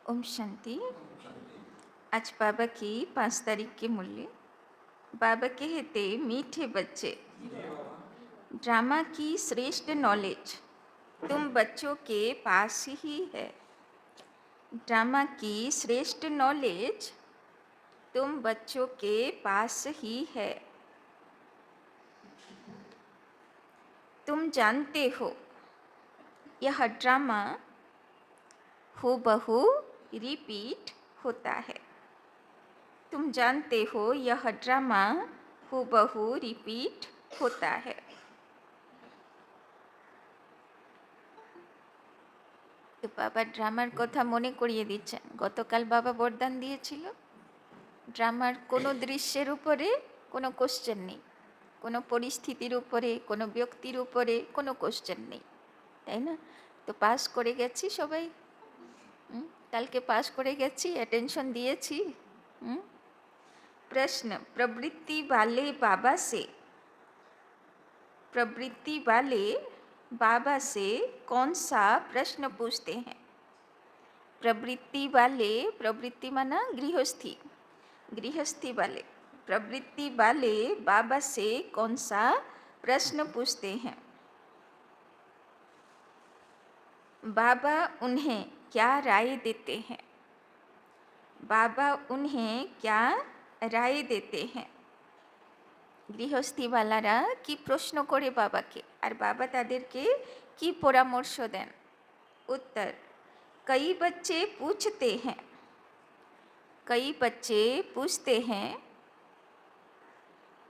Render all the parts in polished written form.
ओम शांति। आज बाबा की 5 तारीख के मूल्य। बाबा कहते, मीठे बच्चे, ड्रामा की श्रेष्ठ नॉलेज तुम बच्चों के पास ही है। ड्रामा की श्रेष्ठ नॉलेज तुम बच्चों के पास ही है। तुम जानते हो यह ड्रामा हूबहू रिपीट होता है। तुम जानते हो यह ड्रामा हूबहू रिपीट होता है। তো বাবা ড্রামার কথা মনে করিয়ে দিচ্ছেন। গতকাল বাবা বরদান দিয়েছিল, ড্রামার কোনো দৃশ্যের উপরে কোনো কোশ্চেন নেই, কোনো পরিস্থিতির উপরে, কোনো ব্যক্তির উপরে কোনো কোশ্চেন নেই, তাই না? তো পাস করে গেছি সবাই। কালকে পাস করে গেছি, অ্যাটেনশন দিয়েছি। प्रश्न, प्रवृत्ति वाले बाबा से, प्रवृत्ति वाले बाबा से कौन सा प्रश्न पूछते हैं? प्रवृत्ति वाले, प्रवृत्ति माना गृहस्थी, गृहस्थी वाले, प्रवृत्ति वाले बाबा से कौन सा प्रश्न पूछते हैं? बाबा उन्हें क्या राय देते हैं? बाबा उन्हें क्या রায় देते हैं? গৃহস্থীওয়ালারা কি প্রশ্ন করে বাবাকে, আর বাবা তাদেরকে কি পরামর্শ দেন? उत्तर, कई बच्चे पूछते हैं, कई बच्चे पूछते हैं,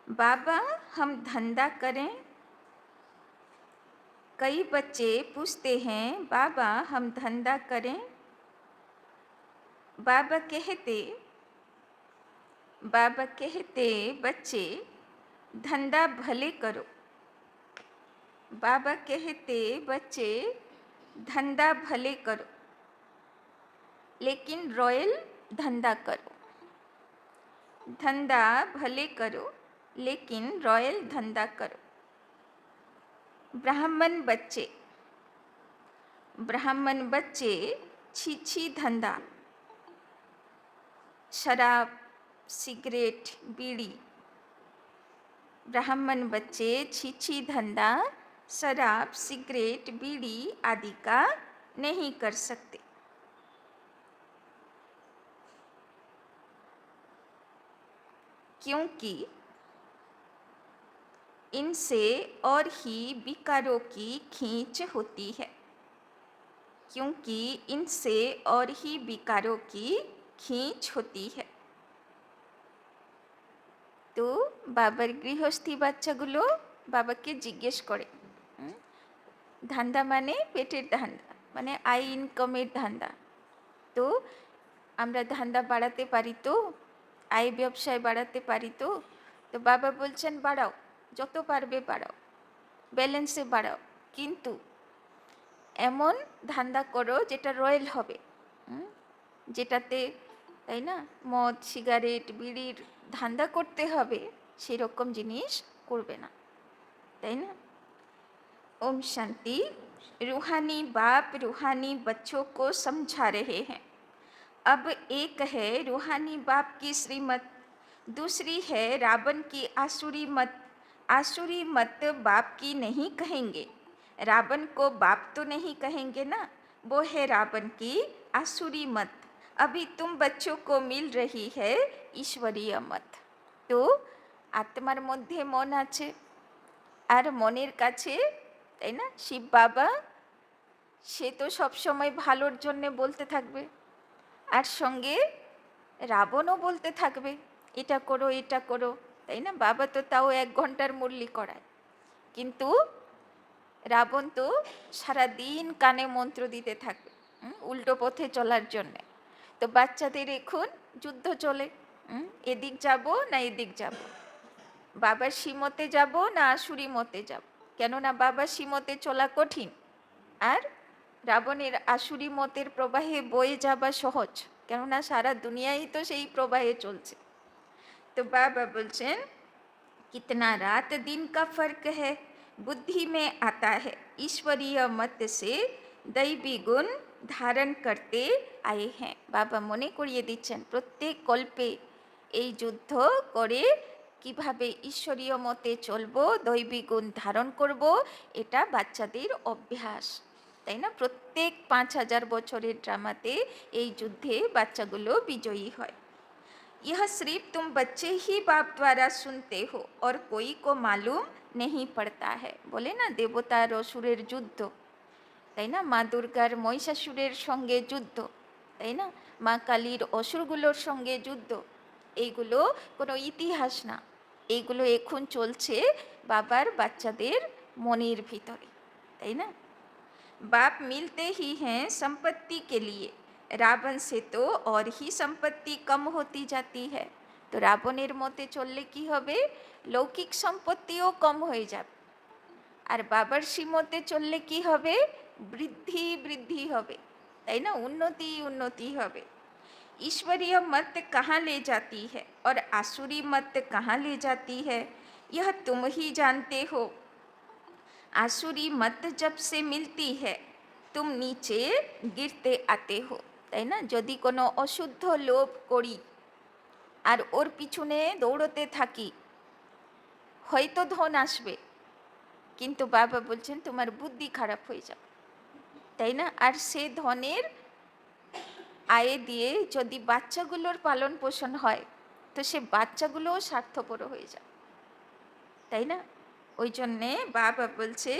बाबा हम धंधा करें? कई बच्चे पूछते हैं, बाबा हम धंधा करें? बाबा कहते बच्चे धंधा भले करो। बाबा कहते बच्चे धंधा भले करो, लेकिन रॉयल धंधा करो। धंधा भले करो, लेकिन रॉयल धंधा करो। ब्राह्मण बच्चे छी धंधा, शराब, सिगरेट, बीड़ी। ब्राह्मण बच्चे छी धंधा शराब, सिगरेट, बीड़ी आदि का नहीं कर सकते, क्योंकि इनसे और ही विकारों की खींच होती है। क्योंकि इनसे और ही विकारों की खींच होती है। তো বাবার গৃহস্থী বাচ্চাগুলো বাবাকে জিজ্ঞেস করে, ধান্দা মানে পেটের ধান্দা, মানে আয় ইনকামের ধান্দা। তো আমরা ধান্দা বাড়াতে পারি তো, আয় ব্যবসায় বাড়াতে পারি তো? তো বাবা বলছেন, বাড়াও, যত পারবে বাড়াও, ব্যালেন্সে বাড়াও, কিন্তু এমন ধান্দা করো যেটা রয়্যাল হবে, যেটাতে, তাই না, মদ, সিগারেট, বিড়ির ধান্দা করতে হবে, সেরকম জিনিস করবে না, তাই না? ओम शांति। रूहानी बाप रूहानी बच्चों को समझा रहे हैं। अब एक है रूहानी बाप की श्रीमत, दूसरी है रावण की आसुरी मत। आसुरी मत बाप की नहीं कहेंगे, रावण को बाप तो नहीं कहेंगे ना, वो है रावण की आसुरी मत। अभी तुम बच्चों को मिल रही है ईश्वरीय मत। तो आत्मार मध्य मन आछे, আর মনের কাছে, তাই না, শিব বাবা, সে তো সবসময় ভালোর জন্যে বলতে থাকবে, আর সঙ্গে রাবণও বলতে থাকবে, এটা করো এটা করো, তাই না? বাবা তো তাও 1 ঘন্টার মুরলি করায়, কিন্তু রাবণ তো সারাদিন কানে মন্ত্র দিতে থাকবে উল্টো পথে চলার জন্যে। তো বাচ্চাদের এখন যুদ্ধ চলে, এদিক যাব না এদিক যাব, বাবার শ্রীমতে যাব না আসুরি মতে যাব। কেননা বাবার শ্রীমতে চলা কঠিন, আর রাবণের আসুরি মতের প্রবাহে বয়ে যাওয়া সহজ, কেননা সারা দুনিয়াই তো সেই প্রবাহে চলছে। তো বাবা বলছেন, कितना रात दिन का फर्क है बुद्धि में आता है, ईश्वरीय मत से दैवी गुण ধারণ করতে আয়ে হ্যাঁ। বাবা মনে করিয়ে দিচ্ছেন প্রত্যেক কল্পে এই যুদ্ধ করে কিভাবে ঈশ্বরীয় মতে চলবো, দৈবিক গুণ ধারণ করব, এটা বাচ্চাদের অভ্যাস, তাই না? প্রত্যেক 5000 বছরের ড্রামাতে এই যুদ্ধে বাচ্চাগুলো বিজয়ী হয়। यह सिर्फ तुम बच्चे ही बाप द्वारा सुनते हो और कोई को मालूम नहीं पड़ता है। বলে না দেবতার অসুরের যুদ্ধ, তাই না? মা দুর্গার মহিষাসুরের সঙ্গে যুদ্ধ, তাই না? মা কালীর অসুরগুলোর সঙ্গে যুদ্ধ, এইগুলো কোনো ইতিহাস না, এইগুলো এখন চলছে বাবার বাচ্চাদের মনের ভিতরে, তাই না? बाप मिलते ही हैं संपत्ति के लिए, रावण से तो और ही संपत्ति कम होती जाती है। তো রাবণের মতে চললে কি হবে? লৌকিক সম্পত্তিও কম হয়ে যাবে। আর বাবার শ্রীমতে চললে কি হবে? বৃদ্ধি বৃদ্ধি হবে, তাই না? উন্নতি উন্নতি হবে। ईश्वरीय मत कहाँ ले जाती है और आसुरी मत कहाँ ले जाती है, यह तुम ही जानते हो। आसुरी मत जब से मिलती है तुम नीचे गिरते आते हो, তাই না? যদি কোনো অশুদ্ধ লোভ করি আর ওর পিছনে দৌড়তে থাকি, হয়তো ধন আসবে, কিন্তু বাবা বলছেন তোমার বুদ্ধি খারাপ হয়ে যাবে, তাই না? আর সে ধনের আয় দিয়ে যদি বাচ্চাগুলোর পালন পোষণ হয়, তো সে বাচ্চাগুলোও স্বার্থপর হয়ে যায়, তাই না? ওই জন্যে বাবা বলছে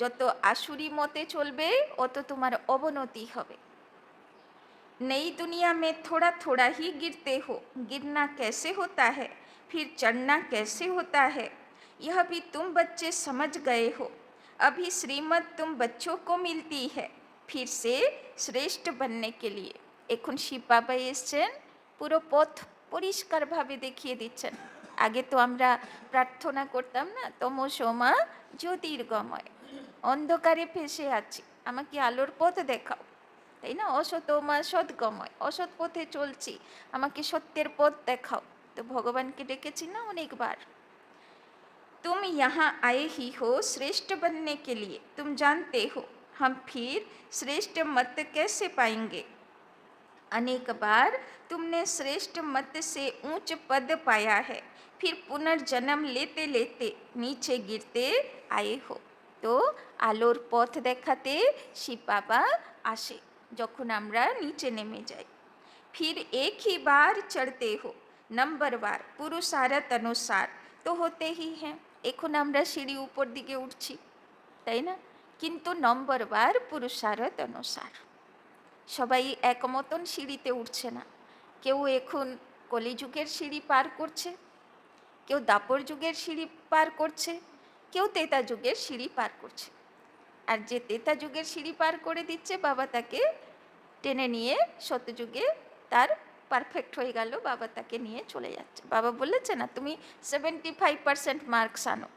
যত আসুরি মতে চলবে অত তোমার অবনতি হবে। नई दुनिया में थोड़ा थोड़ा ही गिरते हो, गिरना कैसे होता है, फिर चढ़ना कैसे होता है, यह भी तुम बच्चे समझ गए हो। अभी श्रीमत तुम बच्चों को मिलती है फिर से श्रेष्ठ बनने के लिए। এখন শিব বাবা এসছেন, পুরো পথ পরিষ্কারভাবে দেখিয়ে দিচ্ছেন। আগে তো আমরা প্রার্থনা করতাম না, তমসোমা জ্যোতির্গময়, অন্ধকারে ফেসে আছি, আমাকে আলোর পথ দেখাও, তাই না? অসতমা সদ্গময়, অসৎ পথে চলছি, আমাকে সত্যের পথ দেখাও। তো ভগবানকে ডেকেছি না অনেকবার। तुम यहाँ आए ही हो श्रेष्ठ बनने के लिए, तुम जानते हो हम फिर श्रेष्ठ मत कैसे पाएंगे। अनेक बार तुमने श्रेष्ठ मत से ऊंच पद पाया है, फिर पुनर्जन्म लेते लेते नीचे गिरते आए हो। तो আলোর পথ দেখাতে শিব বাবা আসে যখন আমরা নিচে নেমে যাই। फिर एक ही बार चढ़ते हो, नंबरवार पुरुषार्थ अनुसार तो होते ही हैं। এখন আমরা সিঁড়ি উপর দিকে উঠছি, তাই না? কিন্তু নম্বরবার পুরুষার্থ অনুসার, সবাই এক মতন সিঁড়িতে উঠছে না। কেউ এখন কলিযুগের সিঁড়ি পার করছে, কেউ দাপর যুগের সিঁড়ি পার করছে, কেউ তেতা যুগের সিঁড়ি পার করছে। আর যে তেতা যুগের সিঁড়ি পার করে দিচ্ছে বাবা তাকে টেনে নিয়ে সত্যযুগে তার পারফেক্ট হয়ে গেল, বাবা তাকে নিয়ে চলে যাচ্ছে। বাবা বলেছে না তুমি 75% মার্কস আনো,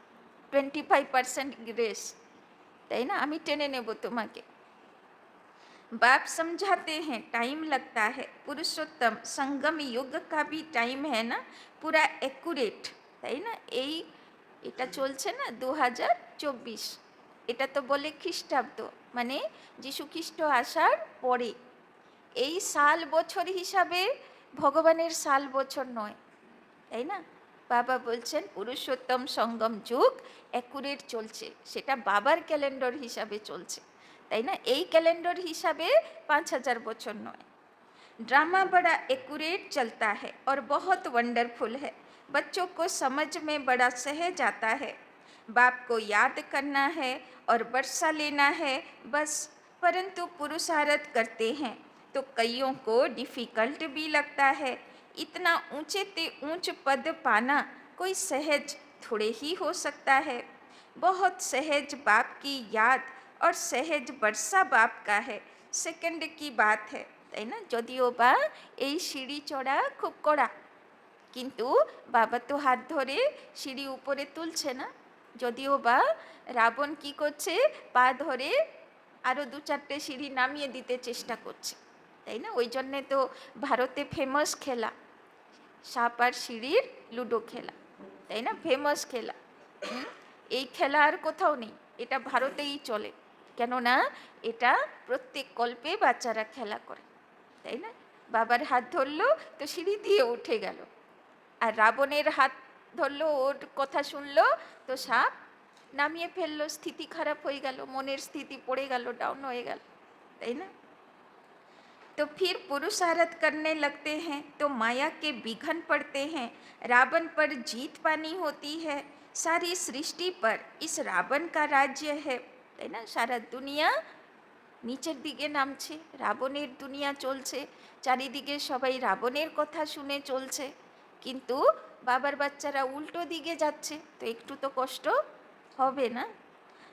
25% গ্রেস, তাই না? আমি টেনে নেব তোমাকে। बाप समझाते हैं टाइम लगता है, पुरुषोत्तम संगम युग का भी टाइम है ना, पूरा एक्यूरेट, তাই না? এটা চলছে না 2024, এটা তো বলে খ্রিস্টাব্দ, মানে যিশু খ্রিস্ট আসার পরে। এই সাল বছর হিসাবে ভগবানের সাল বছর নয়, তাই না? বাবা বলছেন পুরুষোত্তম সঙ্গম যুগ অ্যাকুরেট চলছে, সেটা বাবার ক্যালেন্ডার হিসাবে চলছে, তাই না? এই ক্যালেন্ডার হিসাবে 5000 বছর নয়। ड्रामा बड़ा एक्यूरेट चलता है और बहुत वंडरफुल है, बच्चों को समझ में बड़ा सहज आता है। बाप को याद करना है और वर्षा लेना है बस, परंतु पुरुषार्थ करते हैं तो कईयों को डिफ़िकल्ट भी लगता है। इतना ऊंचे ते ऊंच पद पाना कोई सहज थोड़े ही हो सकता है। बहुत सहज बाप की याद और सहज वर्षा बाप का है, सेकंड की बात है, তাই না? যদিও বা এই সিঁড়ি চড়া খুব কড়া, কিন্তু বাবা তো হাত ধরে সিঁড়ি উপরে তুলছে না। যদিও বা রাবণ কি করছে, পা ধরে আরও 2-4টে সিঁড়ি নামিয়ে দিতে চেষ্টা করছে, তাই না? ওই জন্যে তো ভারতে ফেমাস খেলা সাপ আর সিঁড়ির লুডো খেলা, তাই না? ফেমাস খেলা। এই খেলা আর কোথাও নেই, এটা ভারতেই চলে। কেননা এটা প্রত্যেক কল্পে বাচ্চারা খেলা করে, তাই না? বাবার হাত ধরলো তো সিঁড়ি দিয়ে উঠে গেল, আর রাবণের হাত ধরলো, ওর কথা শুনলো তো সাপ নামিয়ে ফেললো, স্থিতি খারাপ হয়ে গেল, মনের স্থিতি পড়ে গেল, ডাউন হয়ে গেল, তাই না? तो फिर पुरुषार्थ करने लगते हैं तो माया के विघन पड़ते हैं, रावण पर जीत पानी होती है। सारी सृष्टि पर इस रावण का राज्य है, তাই না? সারা দুনিয়া নিচের দিকে নামছে, রাবণের দুনিয়া চলছে, চারিদিকে সবাই রাবণের কথা শুনে চলছে, কিন্তু বাবার বাচ্চারা উল্টো দিকে যাচ্ছে, তো একটু তো কষ্ট হবে না?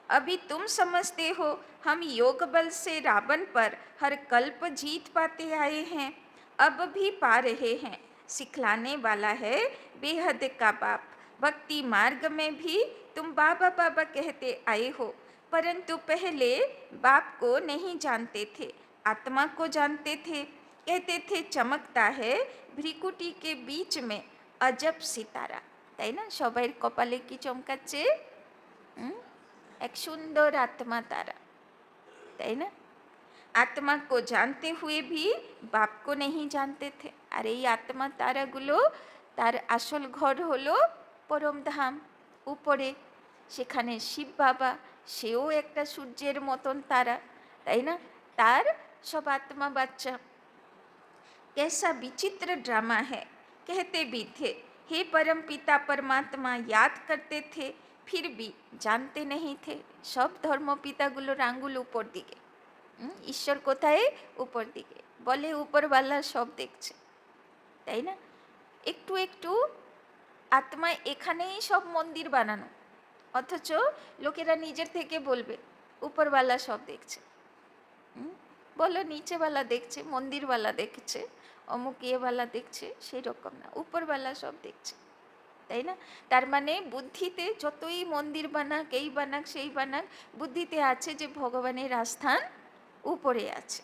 अभी तुम समझते हो हम योग बल से रावण पर हर कल्प जीत पाते आए हैं, अब भी पा रहे हैं। सिखलाने वाला है बेहद का बाप। भक्ति मार्ग में भी तुम बाबा बाबा कहते आए हो, परंतु पहले बाप को नहीं जानते थे, आत्मा को जानते थे। कहते थे चमकता है भ्रिकुटी के बीच में अजब सितारा, তাই না? সবাইয়ের কপালে কি চমকাচ্ছে? एक सुंदर आत्मा तारा, তাই না? आत्मा को जानते हुए भी बाप को नहीं जानते थे। আর এই আত্মা তারাগুলো তার আসল ঘর হলো পরমধাম উপরে, সেখানে শিব বাবা, সেও একটা সূর্যের মতন তারা, তাই না? তার সব আত্মা বাচ্চা। कैसा विचित्र ड्रामा है, कहते भी थे हे परम पिता परमात्मा, याद करते थे फिर भी जानते नहीं थे। सब ধর্মপিতাগুলোর আঙ্গুল উপর দিকে, ঈশ্বর কোথায়? উপর দিকে, বলে উপরওয়ালা সব দেখছে, তাই না? একটু একটু আত্মা এখানেই সব মন্দির বানানো, অথচ লোকেরা নিজের থেকে বলবে উপরওয়ালা সব দেখছে। বলো নিচেওয়ালা দেখছে, মন্দিরওয়ালা দেখছে, অমুক ইয়েওয়ালা দেখছে, সেই রকম না, উপরওয়ালা সব দেখছে, তাই না? তার মানে বুদ্ধিতে যতই মন্দির বানাক, এই বানাক, সেই বানাক, বুদ্ধিতে আছে যে ভগবানের আস্থান উপরে আছে।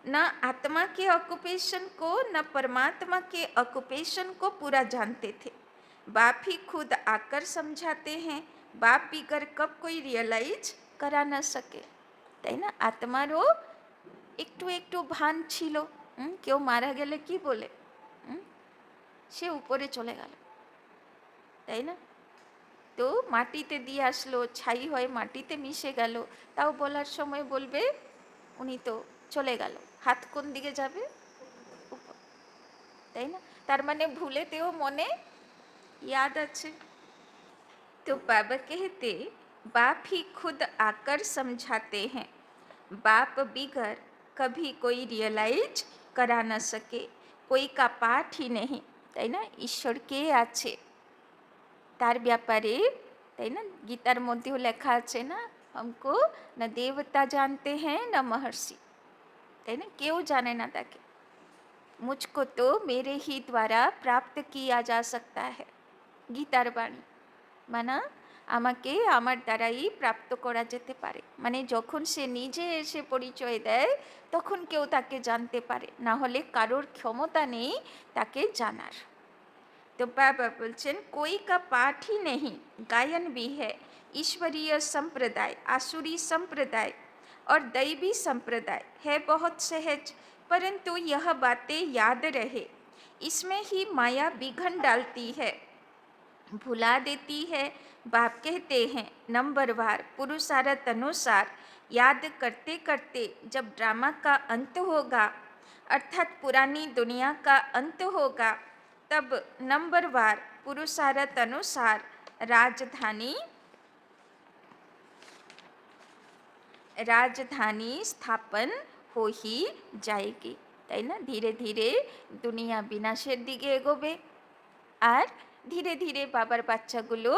না आत्मा के ऑक्यूपेशन को न परमात्मा के ऑक्यूपेशन को पूरा जानते थे। बाप ही खुद आकर समझाते हैं, बाप बिगर कब कोई रियलाइज करा न सके, তাই না? আত্মারও একটু একটু ভান ছিল, কেউ মারা গেলে কি বলে? সে উপরে চলে গেল, তাই না? তো মাটিতে দিয়ে আসলো, ছাই হয়ে মাটিতে মিশে গেল, তাও বলার সময় বলবে উনি তো চলে গেল, হাত কোন দিকে যাবে? উপর, তাই না? তার মানে ভুলেতেও মনে याद আছে। तो बाबा कहते बाप ही खुद आकर समझाते हैं, बाप बिगर कभी कोई रियलाइज करा न सके, कोई का पाठ ही नहीं, তাই না? ঈশ্বর কে আছে তার ব্যাপারে, তাই না? গীতার মধ্যেও লেখা আছে না, हमको न देवता जानते हैं न महर्षि, তাই না? কেউ জানে না তাকে। मुझको तो मेरे ही द्वारा प्राप्त किया जा सकता है, গীতার বাণী, মানে আমাকে আমার দ্বারাই প্রাপ্ত করা যেতে পারে, মানে যখন সে নিজে এসে পরিচয় দেয় তখন কেউ তাকে জানতে পারে, না হলে কারোর ক্ষমতা নেই তাকে জানার। तो बाबा बोलছেন कोई का पाठ ही नहीं, गायन भी है, ईश्वरीय संप्रदाय, आसुरी संप्रदाय और दैवी संप्रदाय है बहुत सहज, परंतु यह बातें याद रहे, इसमें ही माया विघन डालती है, भुला देती है। बाप कहते हैं नंबरवार पुरुषार्थ अनुसार याद करते करते जब ड्रामा का अंत होगा, अर्थात पुरानी दुनिया का अंत होगा, तब नंबरवार पुरुषार्थ अनुसार राजधानी स्थापन हो ही जाएगी, তাই না? ধীরে ধীরে দুনিয়া বিনাশের দিকে এগোবে, আর ধীরে ধীরে বাবার বাচ্চাগুলো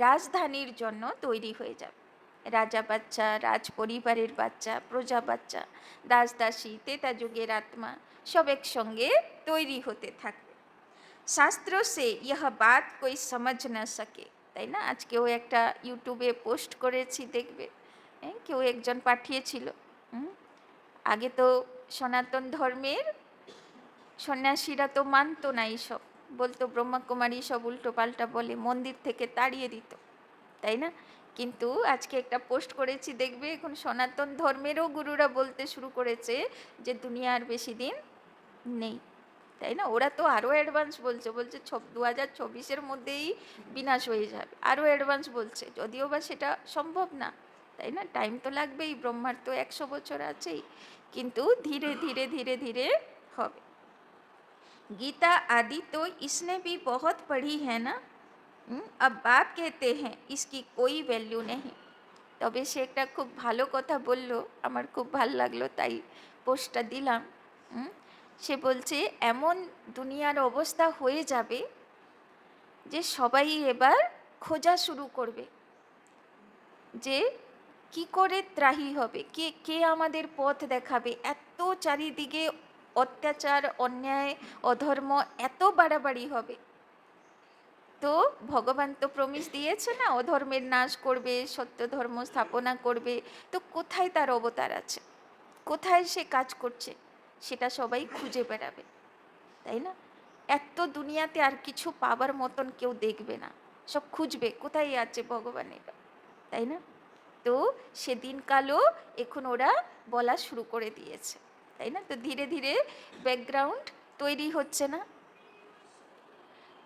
রাজধানীর জন্য তৈরি হয়ে যাবে। রাজা বাচ্চা, রাজ পরিবারের বাচ্চা, প্রজা বাচ্চা, দাস দাসী, তেতা যুগের আত্মা সব একসঙ্গে তৈরি হতে থাকবে। শাস্ত্র সে ইহ বাত কোই সমঝ না সকে, তাই না? আজকেও একটা ইউটিউবে পোস্ট করেছি, দেখবে, কেউ একজন পাঠিয়েছিল। আগে তো সনাতন ধর্মের সন্ন্যাসীরা তো মানতো না এইসব, বলতো ব্রহ্মাকুমারী সব উল্টো পাল্টা বলে, মন্দির থেকে তাড়িয়ে দিত, তাই না? কিন্তু আজকে একটা পোস্ট করেছি দেখবে, এখন সনাতন ধর্মেরও গুরুরা বলতে শুরু করেছে যে দুনিয়া আর বেশি দিন নেই, তাই না? ওরা তো আরও অ্যাডভান্স বলছে, 2024-এর মধ্যেই বিনাশ হয়ে যাবে, আরও অ্যাডভান্স বলছে, যদিও বা সেটা সম্ভব না, তাই না? টাইম তো লাগবেই, ব্রহ্মার তো 100 বছর আছেই, কিন্তু ধীরে ধীরে ধীরে ধীরে হবে। गीता आदि तो इसने भी बहुत पढ़ी है ना। अब बाप कहते हैं इसकी कोई वैल्यू नहीं। তবে সে একটা খুব ভালো কথা বলল, আমার খুব ভালো লাগলো, তাই পোস্টটা দিলাম। সে বলছে এমন দুনিয়ার অবস্থা হয়ে যাবে যে সবাই এবার খোঁজা শুরু করবে যে কি করে ত্রাহি হবে, কে কে আমাদের পথ দেখাবে। এত চারিদিকে অত্যাচার, অন্যায়, অধর্ম এত বাড়াবাড়ি হবে। তো ভগবান তো প্রমিস দিয়েছে না, অধর্মের নাশ করবে, সত্য ধর্ম স্থাপনা করবে। তো কোথায় তার অবতার আছে, কোথায় সে কাজ করছে, সেটা সবাই খুঁজে বেড়াবে, তাই না? এত দুনিয়াতে আর কিছু পাবার মতন কেউ দেখবে না, সব খুঁজবে কোথায় আছে ভগবানের, তাই না? তো সেদিনকালও এখন ওরা বলা শুরু করে দিয়েছে, তাই না? তো ধীরে ধীরে ব্যাকগ্রাউন্ড তৈরি হচ্ছে না।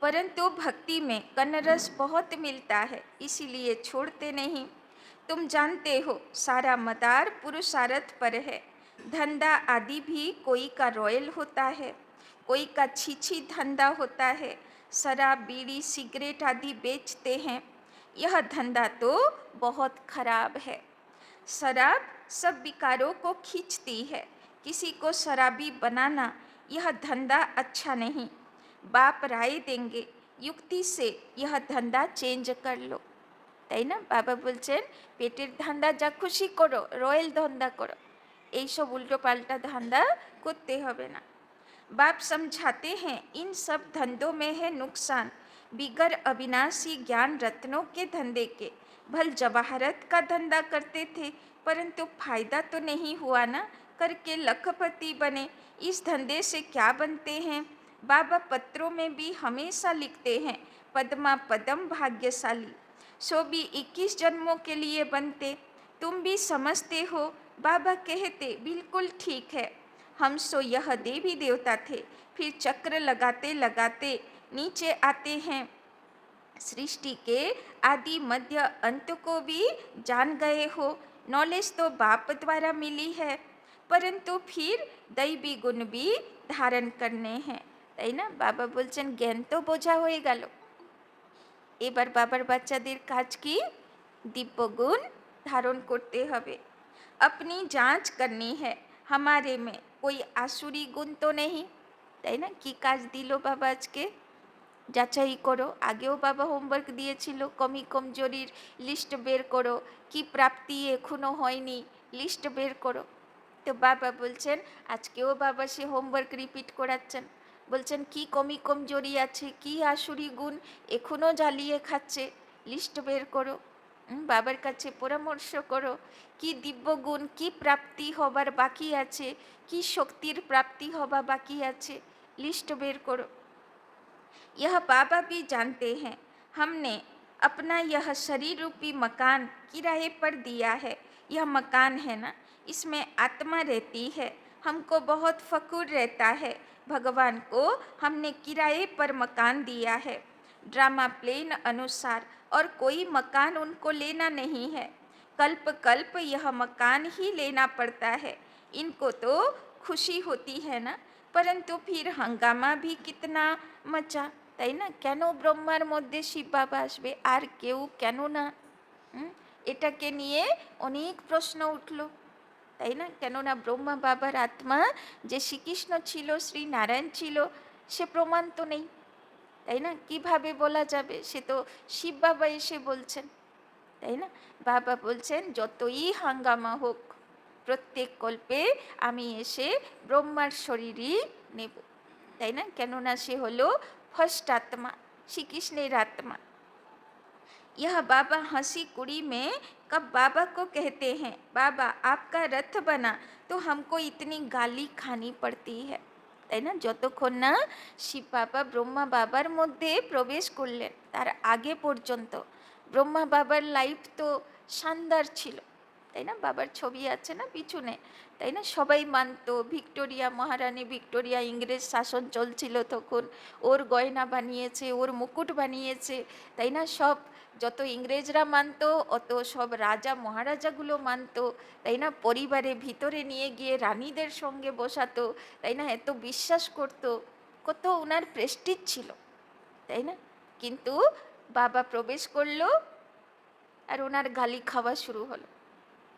परंतु भक्ति में कन्नरस बहुत मिलता है, इसीलिए छोड़ते नहीं। तुम जानते हो सारा मदार पुरुषार्थ पर है। धंधा आदि भी कोई का रॉयल होता है, कोई का छीछी धंधा होता है। शराब, बीड़ी, सिगरेट आदि बेचते हैं। यह धंधा तो बहुत खराब है। शराब सब विकारों को खींचती है। किसी को शराबी बनाना यह धंधा अच्छा नहीं। बाप राय देंगे, युक्ति से यह धंधा चेंज कर लो, তাই না? বাবা বলছেন পেটের ধান্দা যা খুশি করো, রয়্যাল ধান্দা করো, এইসব উল্টো পাল্টা ধান্দা করতে হবে না। बाप समझाते हैं इन सब धंधों में है नुकसान, बिगर अविनाशी ज्ञान रत्नों के धंधे के। भल जवाहरत का धंधा करते थे, परंतु फायदा तो नहीं हुआ ना, करके लखपति बने। इस धंधे से क्या बनते हैं? बाबा पत्रों में भी हमेशा लिखते हैं पद्मा पदम भाग्यशाली, सो भी 21 जन्मों के लिए बनते। तुम भी समझते हो, बाबा कहते बिल्कुल ठीक है। हम सो यह देवी देवता थे, फिर चक्र लगाते लगाते नीचे आते हैं। सृष्टि के आदि मध्य अंत को भी जान गए हो। नॉलेज तो बाप द्वारा मिली है, परंतु फिर दैवी गुण भी धारण करने हैं, তাই না? বাবা বলছেন জ্ঞান তো বোঝা হয়ে গেল, এবার বাবার বাচ্চাদের কাজ কি? দিব্যগুণ ধারণ করতে হবে। अपनी जांच करनी है, हमारे में कोई आसुरी गुण तो नहीं, তাই না? কি কাজ দিল বাবা আজকে? যাচাই করো। আগেও বাবা হোমওয়ার্ক দিয়েছিল, কমি কমজোরির লিস্ট বের করো, কি প্রাপ্তি এখনো হয়নি লিস্ট বের করো। তো বাবা বলছেন আজকেও বাবা সে হোমওয়ার্ক রিপিট করাচ্ছেন, বলছেন কি কমি কমজোরি আছে, কি আসুরি গুণ এখনো জ্বালিয়ে খাচ্ছে, লিস্ট বের করো। বাবার কাছে পরামর্শ করো, কি দিব্য গুণ, কি প্রাপ্তি হবার বাকি আছে, কি শক্তির প্রাপ্তি হবা বাকি আছে, লিস্ট বের করো। यह बाबा भी जानते हैं, हमने अपना यह शरीर रूपी मकान किराए पर दिया है। यह मकान है ना, इसमें आत्मा रहती है, हमको बहुत फक्र रहता है। भगवान को हमने किराए पर मकान दिया है, ड्रामा प्लेन अनुसार, और कोई मकान उनको लेना नहीं है। कल्प कल्प यह मकान ही लेना पड़ता है। इनको तो खुशी होती है ना, परंतु फिर हंगामा भी कितना मचा, তাই না? কেন ব্রহ্মার মধ্যে শিব বাবা আসবে, আর কেউ কেন না? এটাকে নিয়ে অনেক প্রশ্ন উঠল, তাই না? কেননা ব্রহ্মা বাবার আত্মা যে শ্রীকৃষ্ণ ছিল, শ্রী নারায়ণ ছিল, সে প্রমাণ তো নেই, তাই না? কিভাবে বলা যাবে? সে তো শিব বাবা এসে বলছেন, তাই না? বাবা বলছেন যতই হাঙ্গামা হোক, প্রত্যেক কল্পে আমি এসে ব্রহ্মার শরীরই নেব, তাই না? কেননা সে হলো फर्स्ट आत्मा, श्री कृष्णेर आत्मा। यह बाबा हंसी कुड़ी में कब बाबा को कहते हैं बाबा आपका रथ बना तो हमको इतनी गाली खानी पड़ती है, তাই না? যতক্ষণ না শিব বাবা ব্রহ্মা বাবার মধ্যে প্রবেশ করলেন তার আগে পর্যন্ত ব্রহ্মা বাবার লাইফ তো শানদার ছিল, তাই না? বাবার ছবি আছে না পিছনে, তাই না? সবাই মানতো, ভিক্টোরিয়া মহারানী ভিক্টোরিয়া, ইংরেজ শাসন চলছিল তখন, ওর গয়না বানিয়েছে, ওর মুকুট বানিয়েছে, তাই না? সব যত ইংরেজরা মানতো অত সব রাজা মহারাজাগুলো মানতো, তাই না? পরিবারে ভিতরে নিয়ে গিয়ে রানীদের সঙ্গে বসাতো, তাই না? এত বিশ্বাস করতো, কত ওনার প্রেস্টিজ ছিল, তাই না? কিন্তু বাবা প্রবেশ করলো আর ওনার গালি খাওয়া শুরু হলো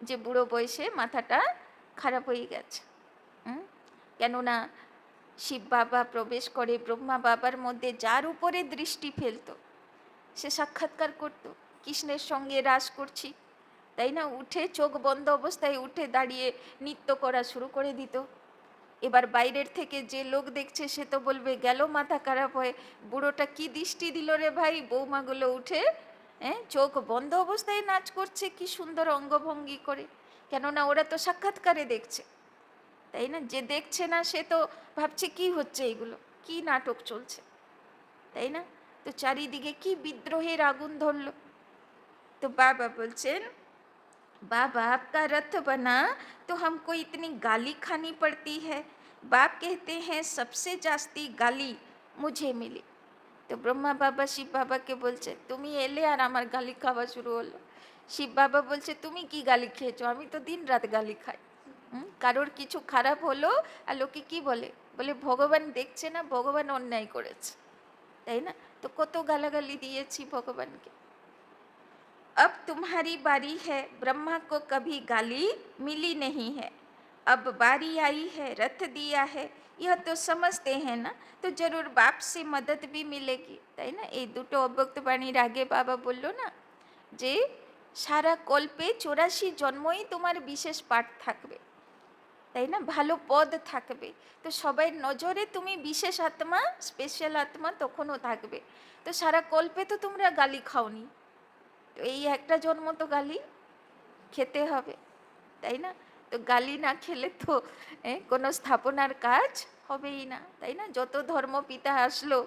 যে বুড়ো বয়সে মাথাটা খারাপ হয়ে গেছে। কেননা শিব বাবা প্রবেশ করে ব্রহ্মা বাবার মধ্যে, যার উপরে দৃষ্টি ফেলতো সে সাক্ষাৎকার করত, কৃষ্ণের সঙ্গে রাস করছি, তাই না? উঠে চোখ বন্ধ অবস্থায় উঠে দাঁড়িয়ে নৃত্য করা শুরু করে দিত। এবার বাইরের থেকে যে লোক দেখছে সে তো বলবে, গেল মাথা খারাপ হয়ে, বুড়োটা কি দৃষ্টি দিল রে ভাই, বৌমাগুলো উঠে চোখ বন্ধ অবস্থায় নাচ করছে, কি সুন্দর অঙ্গভঙ্গি করে। কেননা ওরা তো সাক্ষাৎকারে দেখছে, তাই না? যে দেখছে না সে তো ভাবছে কি হচ্ছে এগুলো, কি নাটক চলছে, তাই না? তো চারিদিকে কি বিদ্রোহের আগুন ধরল। তো বাবা বলছেন, बाप आपका रथ बना तो हमको इतनी गाली खानी पड़ती है। बाप कहते हैं सबसे जास्ती गाली मुझे मिली। তো ব্রহ্মা বাবা শিব বাবাকে বলছে, তুমি এলে আর আমার গালি খাওয়া শুরু হলো। শিব বাবা বলছে, তুমি কি গালি খেয়েছো? আমি তো দিন রাত গালি খাই। কারোর কিছু খারাপ হলো আর লোকে কি বলে, বলে ভগবান দেখছে না, ভগবান অন্যায় করেছে, তাই না? তো কত গালাগালি দিয়েছি ভগবানকে। अब तुम्हारी बारी है, ब्रह्मा को कभी गाली मिली नहीं है, अब बारी आई है, रथ दिया है, यह तो समझते हैं ना, तो जरूर बाप से मदद भी मिलेगी, তাই না? এই দুটো অব্যক্ত বাণীর আগে বাবা বলল না যে সারা কল্পে 84 জন্মই তোমার বিশেষ পাঠ থাকবে, তাই না? ভালো পদ থাকবে, তো সবাই নজরে তুমি বিশেষ আত্মা, স্পেশাল আত্মা তখনও থাকবে। তো সারা কল্পে তো তোমরা গালি খাওনি, তো এই একটা জন্ম তো গালি খেতে হবে, তাই না? তো গালি না খেলে তো কোনো স্থাপনার কাজ হবেই না, তাই না? যত ধর্মপিতা আসলো,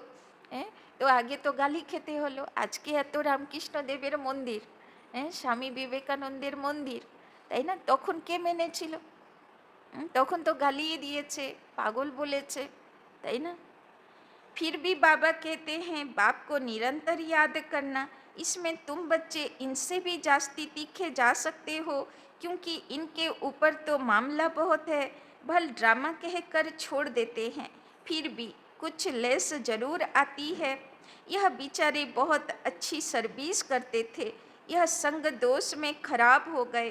তো আগে তো গালি খেতে হলো। আজকে এত রামকৃষ্ণদেবের মন্দির, স্বামী বিবেকানন্দের মন্দির, তাই না? তখন কে মেনেছিল? তখন তো গালিয়ে দিয়েছে, পাগল বলেছে, তাই না? फिर भी बाबा कहते हैं बाप को निरंतर याद करना, इसमें तुम बच्चे इनसे भी जास्ती तीखे जा सकते हो, क्योंकि इनके ऊपर तो मामला बहुत है, भल ड्रामा कहकर छोड़ देते हैं, फिर भी कुछ लेस जरूर आती है। यह बेचारे बहुत अच्छी सर्विस करते थे, यह संग दोष में खराब हो गए,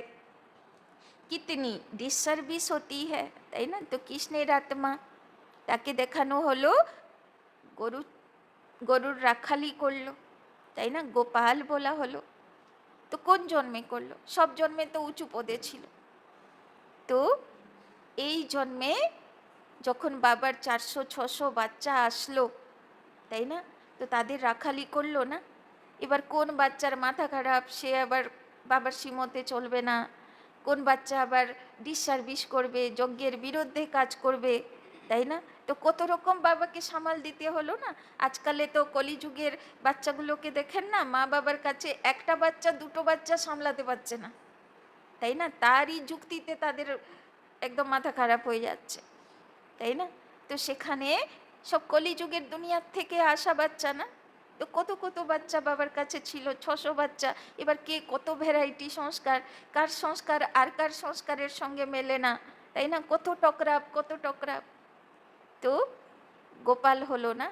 कितनी डिसर्विस होती है, তাই না? তো কৃষ্ণের আত্মা, তাকে দেখানো হলো গরু, গরুর রাখালি করলো, তাই না? গোপাল বলা হলো। তো কোন জন্মে করলো? সব জন্মে তো উঁচু পদে ছিল। তো এই জন্মে যখন বাবার 400-600 বাচ্চা আসলো, তাই না? তো তাদের রাখালি করলো না। এবার কোন বাচ্চার মাথা খারাপ, সে আবার বাবার শ্রীমতে চলবে না, কোন বাচ্চা আবার ডিসসার্ভিস করবে, যজ্ঞের বিরুদ্ধে কাজ করবে, তাই না? তো কত রকম বাবাকে সামাল দিতে হলো না। আজকালে তো কলিযুগের বাচ্চাগুলোকে দেখেন না, মা বাবার কাছে একটা বাচ্চা দুটো বাচ্চা সামলাতে পারছে না, তাই না? তারই যুক্তিতে তাদের একদম মাথা খারাপ হয়ে যাচ্ছে, তাই না? তো সেখানে সব কলিযুগের দুনিয়ার থেকে আসা বাচ্চা না, তো কত কত বাচ্চা বাবার কাছে ছিল, 600 বাচ্চা। এবার কে কত ভ্যারাইটি সংস্কার, কার সংস্কার আর কার সংস্কারের সঙ্গে মেলে না, তাই না? কত টকরাপ, কত টকরাপ। তো গোপাল হলো না,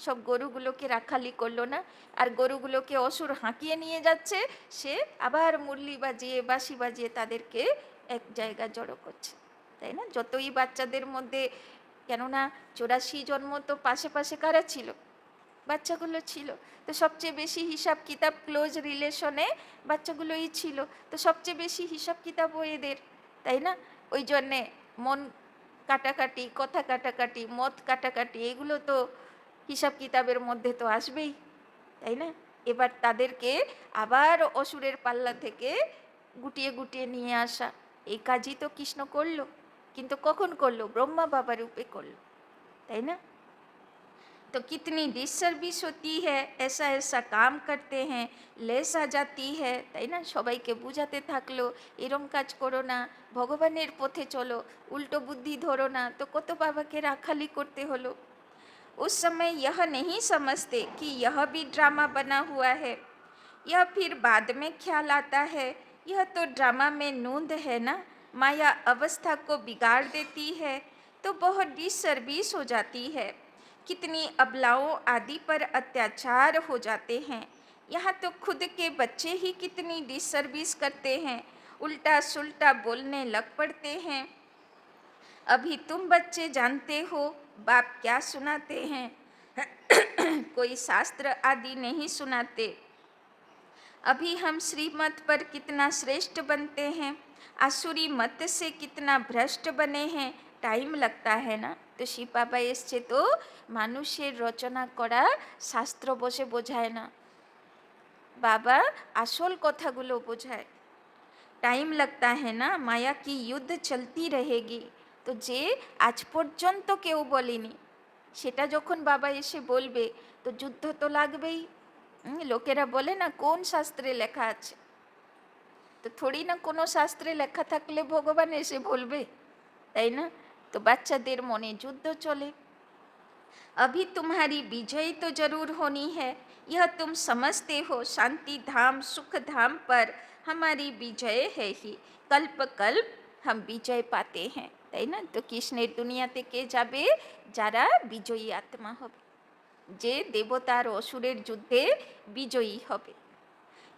সব গরুগুলোকে রাখালি করলো না, আর গরুগুলোকে অসুর হাঁকিয়ে নিয়ে যাচ্ছে, সে আবার মুরলি বাজিয়ে বাঁশি বাজিয়ে তাদেরকে এক জায়গা জড়ো করছে, তাই না? যতই বাচ্চাদের মধ্যে, কেননা 84 জন্ম তো পাশে পাশে কারা ছিল? বাচ্চাগুলো ছিল। তো সবচেয়ে বেশি হিসাব কিতাব ক্লোজ রিলেশনে বাচ্চাগুলোই ছিল, তো সবচেয়ে বেশি হিসাব কিতাব এদের, তাই না? ওই জন্যে মন কাটাকাটি, কথা কাটাকাটি, মত কাটাকাটি, এগুলো তো হিসাব কিতাবের মধ্যে তো আসবেই, তাই না? এবার তাদেরকে আবার অসুরের পাল্লা থেকে গুটিয়ে গুটিয়ে নিয়ে আসা, এই কাজই তো কৃষ্ণ করলো। কিন্তু কখন করলো? ব্রহ্মা বাবা রূপে করলো, তাই না? तो कितनी डिससार्विस होती है, ऐसा ऐसा काम करते हैं, लेस आ जाती है, তাই না? সবাইকে বুঝাতে থাকলো এরম কাজ করো না, ভগবানের পথে চলো, উল্টো বুদ্ধি ধরো না, তো কত বাবাকে রাখালি করতে হলো। उस समय यह नहीं समझते कि यह भी ड्रामा बना हुआ है। यह फिर बाद में ख्याल आता है, यह तो ड्रामा में नूंद है ना, माया अवस्था को बिगाड़ देती है, तो बहुत डिससर्विस हो जाती है। कितनी अबलाओं आदि पर अत्याचार हो जाते हैं। यहाँ तो खुद के बच्चे ही कितनी डिससर्विस करते हैं, उल्टा सुल्टा बोलने लग पड़ते हैं। अभी तुम बच्चे जानते हो बाप क्या सुनाते हैं, कोई शास्त्र आदि नहीं सुनाते। अभी हम श्रीमत पर कितना श्रेष्ठ बनते हैं, आसुरी मत से कितना भ्रष्ट बने हैं, टाइम लगता है ना। तो শিব বাবা এসছে তো মানুষের রচনা করা শাস্ত্র বসে বোঝায় না, বাবা আসল কথাগুলো বোঝায়। टाइम लगता है ना, माया की युद्ध चलती रहेगी। তো যে আজ পর্যন্ত কেউ বলেনি সেটা যখন বাবা এসে বলবে তো যুদ্ধ তো লাগবেই। লোকেরা বলে না কোন শাস্ত্রে লেখা আছে, তো থোড়ি না কোনো শাস্ত্রে লেখা থাকলে ভগবান এসে বলবে, তাই না? তো বাচ্চাদের মনে যুদ্ধ চলে। अभी तुम्हारी विजय तो जरूर होनी है, यह तुम समझते हो, शांति धाम सुख धाम पर हमारी विजय है ही, कल्प कल्प हम विजय पाते हैं, তাই না? তো কৃষ্ণের দুনিয়াতে কে যাবে? যারা বিজয়ী আত্মা হবে, যে দেবতার অসুরের যুদ্ধে বিজয়ী হবে।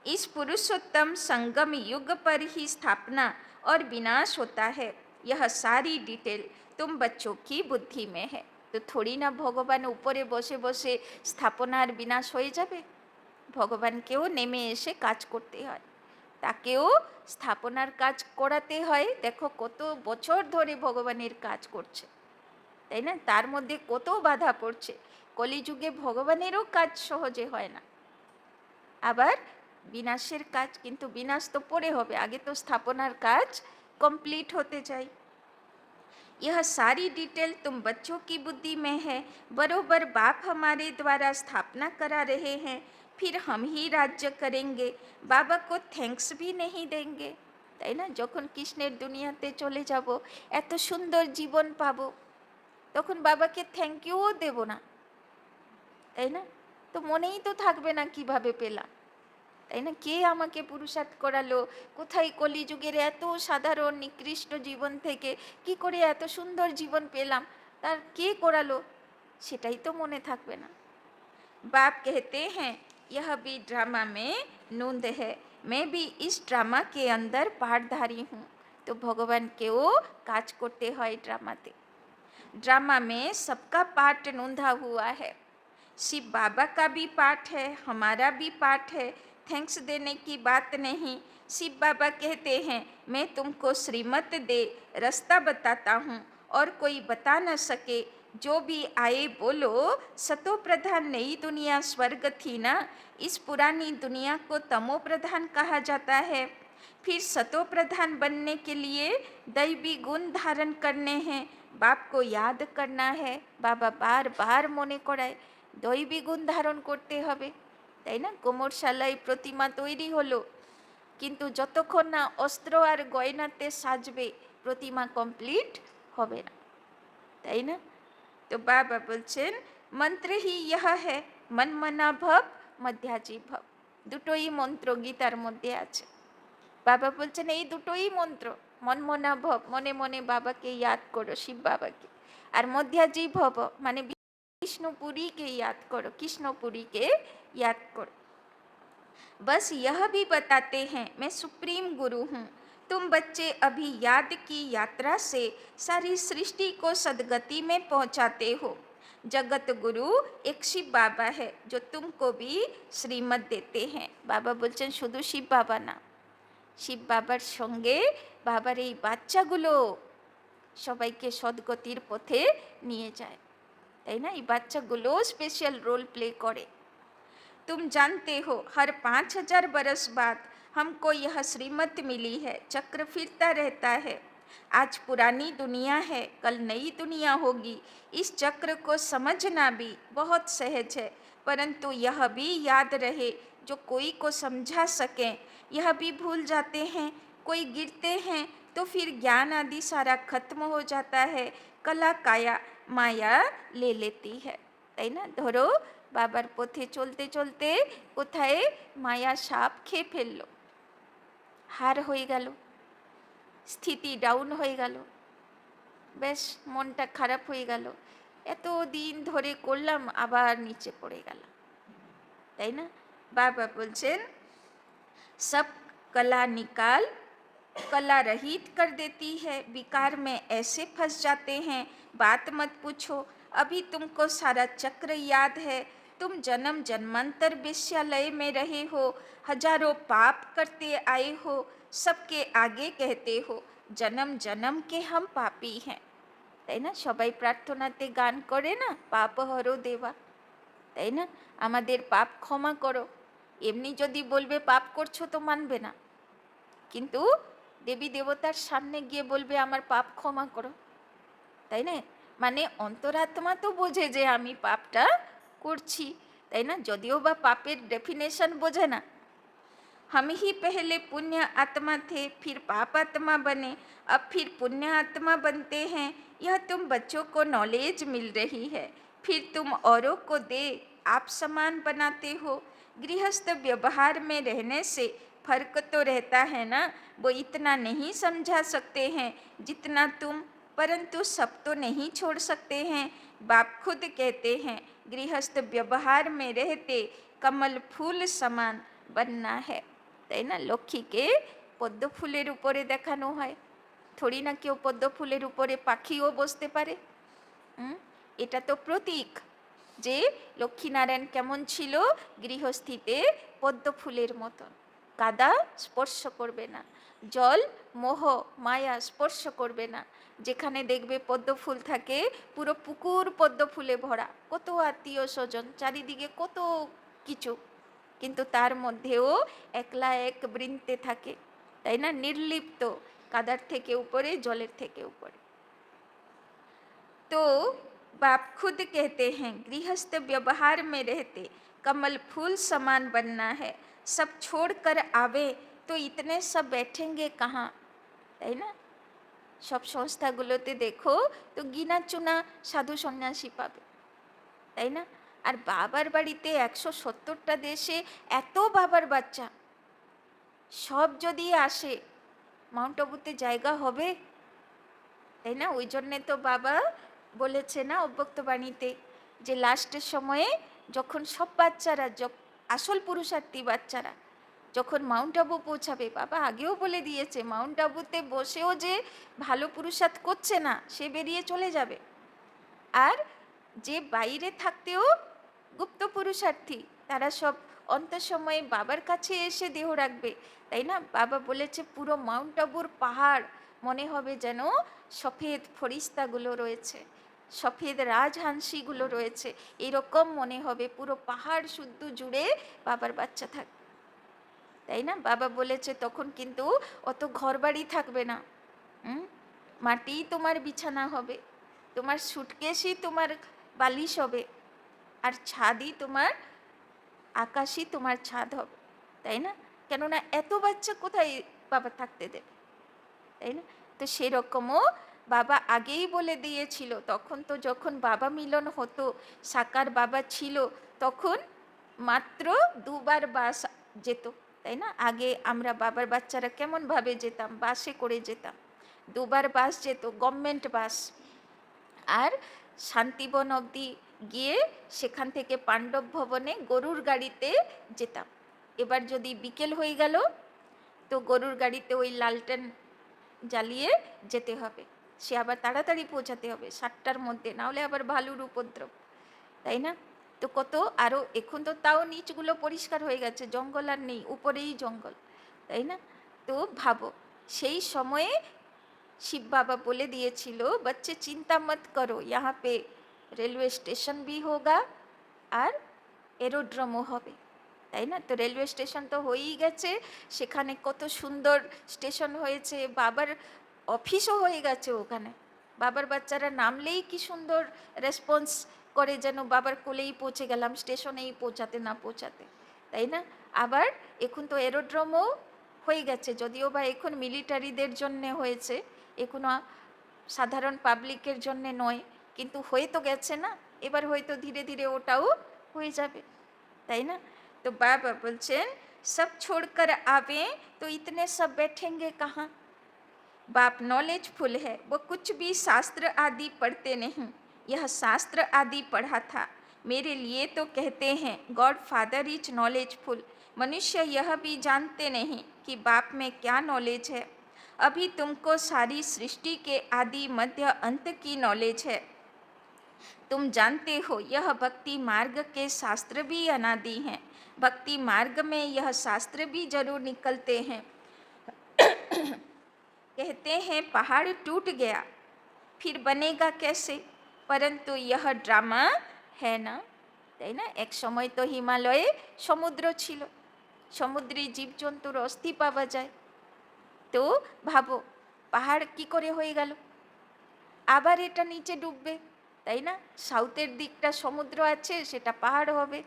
इस पुरुषोत्तम संगम युग पर ही स्थापना और विनाश होता है, यह सारी डिटेल तुम बच्चों की बुद्धि में है। তো থোড়ি না ভগবান উপরে বসে বসে স্থাপনার বিনাশ হয়ে যাবে, ভগবানকেও নেমে এসে কাজ করতে হয়, তাকেও স্থাপনার কাজ করাতে হয়। দেখো কত বছর ধরে ভগবানের কাজ করছে, তাই না? তার মধ্যে কত বাধা পড়ছে, কলিযুগে ভগবানেরও কাজ সহজে হয় না। আবার বিনাশের কাজ, কিন্তু বিনাশ তো পরে হবে, আগে তো স্থাপনার কাজ কমপ্লিট হতে চাই। यह सारी डिटेल तुम बच्चों की बुद्धि में है, बरोबर बाप हमारे द्वारा स्थापना करा रहे हैं, फिर हम ही राज्य करेंगे, बाबा को थैंक्स भी नहीं देंगे, তাই না? যখন কৃষ্ণের দুনিয়াতে চলে যাব, এত সুন্দর জীবন পাবো, তখন বাবাকে থ্যাংক ইউও দেব না, তাই না? তো মনেই তো থাকবে না কিভাবে পেলাম, তাই না? কে আমাকে পুরুষার্থ করালো, কোথায় কলিযুগের এত সাধারণ নিকৃষ্ট জীবন থেকে কি করে এত সুন্দর জীবন পেলাম, তার কে করালো, সেটাই তো মনে থাকবে না। बाप कहते हैं यह भी ड्रामा में नूंद है, मैं भी इस ड्रामा के अंदर पार्टधारी हूँ। तो भगवान केও কাজ করতে হয় ড্রামাতে, ड्रामा में सबका पार्ट नूंधा हुआ है, शिव बाबा का भी पार्ट है, हमारा भी पार्ट है। थैंक्स देने की बात नहीं, शिव बाबा कहते हैं मैं तुमको श्रीमत दे रास्ता बताता हूँ और कोई बता न सके, जो भी आए बोलो, सतो प्रधान नई दुनिया स्वर्ग थी ना, इस पुरानी दुनिया को तमो प्रधान कहा जाता है। फिर सतो प्रधान बनने के लिए दैवी गुण धारण करने हैं, बाप को याद करना है। बाबा बार बार মনে করায় দৈবী গুণ ধারণ করতে হবে, তাই না? কোমরশালায় প্রতিমা তৈরি হলো, কিন্তু যতক্ষণ না অস্ত্র আর গয়নাতে সাজবে প্রতিমা কমপ্লিট হবে না, তাই না? তো বাবা বলছেন মন্ত্র হি ইহ है, मन मना भव मध्याजी भव, দুটোই মন্ত্র গীতার মধ্যে আছে। বাবা বলছেন এই দুটোই মন্ত্র, মন মনা ভব মনে মনে বাবাকে याद करो, शिव बाबा के, আর মধ্যাজি ভব মানে विष्णुपुरी के याद करो, कृष्णपुरी के याद करो। बस यह भी बताते हैं मैं सुप्रीम गुरु हूँ, तुम बच्चे अभी याद की यात्रा से सारी सृष्टि को सदगति में पहुँचाते हो। जगत गुरु एक शिव बाबा है जो तुमको भी श्रीमत देते हैं। बाबा बोलছেন শুধু শিব বাবা না, শিব বাবার সঙ্গে বাবার এই বাচ্চাগুলো সবাইকে সদ্গতির পথে নিয়ে যায়, তাই না? এই বাচ্চাগুলো স্পেশাল रोल प्ले करे। तुम जानते हो हर 5000 बरस बाद हमको यह श्रीमत मिली है, चक्र फिरता रहता है, आज पुरानी दुनिया है, कल नई दुनिया होगी। इस चक्र को समझना भी बहुत सहज है, परंतु यह भी याद रहे जो कोई को समझा सकें। यह भी भूल जाते हैं, कोई गिरते हैं तो फिर ज्ञान आदि सारा खत्म हो जाता है, कला काया माया ले लेती है, তাই না? ধরো বাবার পথে চলতে চলতে কোথায় মায়া সাপ খেয়ে ফেললো, হার হয়ে গেল, স্থিতি ডাউন হয়ে গেল, বেশ মনটা খারাপ হয়ে গেল, এত দিন ধরে করলাম আবার নিচে পড়ে গেল, তাই না? বাবা বলছেন सब कला निकाल, कला रहित कर देती है, विकार में ऐसे फंस जाते हैं, बात मत पूछो। अभी तुमको सारा चक्र याद है, तुम जन्म जन्मांतर वेश्यालय में रहे हो, हजारों पाप करते आए हो, सबके आगे कहते हो जन्म जन्म के हम पापी हैं, তাই না? সবাই প্রার্থনাতে গান করে না, পাপ হরো দেবা, তাই না? আমাদের পাপ ক্ষমা করো। এমনি যদি বলবে পাপ করছো তো মানবে না, কিন্তু দেবী দেবতার সামনে গিয়ে বলবে আমার পাপ ক্ষমা করো, তাই না? মানে অন্তরাত্মা তো বোঝে যে আমি পাপটা করছি, তাই না? যদিও বা পাপের ডেফিনেশন বোঝে না। हम ही पहले पुण्य आत्मा थे, फिर पाप आत्मा बने, अब फिर पुण्य आत्मा बनते हैं। यह तुम बच्चों को नॉलेज मिल रही है, फिर तुम औरों को दे आप समान बनाते हो। गृहस्थ व्यवहार में रहने से फर्क तो रहता है ना, वो इतना नहीं समझा सकते हैं जितना तुम, परंतु सब तो नहीं छोड़ सकते हैं। बाप खुद कहते हैं गृहस्थ व्यवहार में रहते कमल फूल समान बनना है, তাই না? লক্ষ্মীকে পদ্ম ফুলের উপরে দেখানো হয়, থোড়ি না কেউ পদ্ম ফুলের উপরে পাখিও বসতে পারে। এটা তো প্রতীক যে লক্ষ্মীনারায়ণ কেমন ছিল, গৃহস্থিতে পদ্ম ফুলের মতন, কাদা স্পর্শ করবে না, জল মোহ মায়া স্পর্শ করবে না। যেখানে দেখবে পদ্ম ফুল থাকে পুরো পুকুর পদ্ম ফুলে ভরা, কত আত্মীয় স্বজন চারিদিকে, কত কিছু, কিন্তু তার মধ্যেও একলা এক বৃন্তে থাকে, তাই না? নির্লিপ্ত, কাদার থেকে উপরে, জলের থেকে উপরে। तो बाप खुद कहते हैं गृहस्थ व्यवहार में रहते कमल फूल समान बनना है, सब छोड़कर आवे तो इतने सब बैठेंगे कहाँ, তাই না? সব সংস্থাগুলোতে দেখো তো গিনা চুনা সাধু সন্ন্যাসী পাবে, তাই না? আর বাবার বাড়িতে 170টা দেশে এত বাবার বাচ্চা, সব যদি আসে মাউন্ট আবুতে জায়গা হবে, তাই না? ওই জন্যে তো বাবা বলেছে না অব্যক্তবাণীতে যে লাস্টের সময়ে যখন সব বাচ্চারা, আসল পুরুষার্থী বাচ্চারা যখন মাউন্ট আবু পৌঁছাবে, বাবা আগেও বলে দিয়েছে মাউন্ট আবুতে বসেও যে ভালো পুরুষার্থ করছে না সে বেরিয়ে চলে যাবে, আর যে বাইরে থাকতেও গুপ্ত পুরুষার্থী তারা সব অন্তর সময়ে বাবার কাছে এসে দেহ রাখবে, তাই না? বাবা বলেছে পুরো মাউন্ট আবুর পাহাড় মনে হবে যেন সফেদ ফরিস্তাগুলো রয়েছে, সফেদ রাজহাংসীগুলো রয়েছে, এরকম মনে হবে পুরো পাহাড় শুদ্ধ জুড়ে বাবার বাচ্চা থাকবে, তাই না? বাবা বলেছে তখন কিন্তু অত ঘরবাড়ি থাকবে না, মাটিই তোমার বিছানা হবে, তোমার সুটকেসই তোমার বালিশ হবে, আর ছাদই তোমার, আকাশই তোমার ছাদ হবে, তাই না? কেননা এত বাচ্চা কোথায় বাবা থাকতে দেবে, তাই না? তো সেরকমও বাবা আগেই বলে দিয়েছিল, তখন তো যখন বাবা মিলন হতো, সাকার বাবা ছিল, তখন মাত্র 2বার বাস যেত, তাই না? আগে আমরা বাবার বাচ্চারা কেমনভাবে যেতাম, বাসে করে যেতাম, 2বার বাস যেত, গভর্নমেন্ট বাস, আর শান্তিবন অবধি গিয়ে সেখান থেকে পাণ্ডব ভবনে গরুর গাড়িতে যেতাম। এবার যদি বিকেল হয়ে গেল তো গরুর গাড়িতে ওই লালটেন জ্বালিয়ে যেতে হবে, সে আবার তাড়াতাড়ি পৌঁছাতে হবে 7টার মধ্যে, নাহলে আবার ভালুর উপদ্রব, তাই না? তো কত আরও, এখন তো তাও নিচগুলো পরিষ্কার হয়ে গেছে, জঙ্গল আর নেই, উপরেই জঙ্গল, তাই না? তো ভাবো সেই সময়ে শিব বাবা বলে দিয়েছিল बच्चे चिंता मत करो, यहाँ पे रेलवे स्टेशन भी होगा আর এরোড্রোমও হবে, তাই না? তো রেলওয়ে স্টেশন তো হয়েই গেছে, সেখানে কত সুন্দর স্টেশন হয়েছে, বাবার অফিসও হয়ে গেছে ওখানে। বাবার বাচ্চারা নামলেই কি সুন্দর রেসপন্স করে, যেন বাবার কোলেই পৌঁছে গেলাম, স্টেশনেই পৌঁছাতে না পৌঁছাতে, তাই না? আবার এখন তো এরোড্রোমও হয়ে গেছে, যদিও বা এখন মিলিটারিদের জন্যে হয়েছে, এখনো সাধারণ পাবলিকের জন্যে নয়, কিন্তু হয়ে তো গেছে না, এবার হয়তো ধীরে ধীরে ওটাও হয়ে যাবে, তাই না? তো বাবা বলছেন সব छोड़कर आवे तो इतने सब बैठेंगे कहाँ। बाप नॉलेजफुल है, वो कुछ भी शास्त्र आदि पढ़ते नहीं, यह शास्त्र आदि पढ़ा था। मेरे लिए तो कहते हैं गॉड फादर इज नॉलेजफुल। मनुष्य यह भी जानते नहीं कि बाप में क्या नॉलेज है। अभी तुमको सारी सृष्टि के आदि मध्य अंत की नॉलेज है। तुम जानते हो यह भक्ति मार्ग के शास्त्र भी अनादि हैं। भक्ति मार्ग में यह शास्त्र भी जरूर निकलते हैं। कहते हैं पहाड़ टूट गया फिर बनेगा कैसे, परंतु यह ड्रामा है ना, তাই না? এক সময় তো হিমালয়ে সমুদ্র ছিল, সমুদ্রে জীবজন্তুর অস্থি পাওয়া যায়। তো ভাবো পাহাড় কি করে হয়ে গেল, আবার এটা নিচে ডুববে, তাই না? সাউথের দিকটা সমুদ্র আছে, সেটা পাহাড় হবে,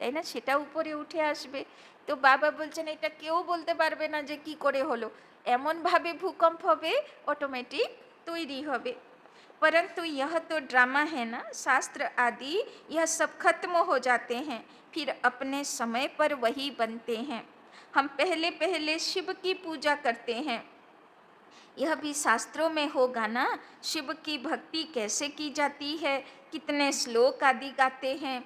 তাই না? সেটা উপরে উঠে আসবে। তো বাবা বলছেন এটা কেউ বলতে পারবে না যে কি করে হলো, এমনভাবে ভূকম্প হবে, অটোমেটিক তৈরি হবে। परंतु यह तो ड्रामा है ना, शास्त्र आदि यह सब खत्म हो जाते हैं, फिर अपने समय पर वही बनते हैं। हम पहले पहले शिव की पूजा करते हैं, यह भी शास्त्रों में होगा ना। शिव की भक्ति कैसे की जाती है, कितने श्लोक आदि गाते हैं।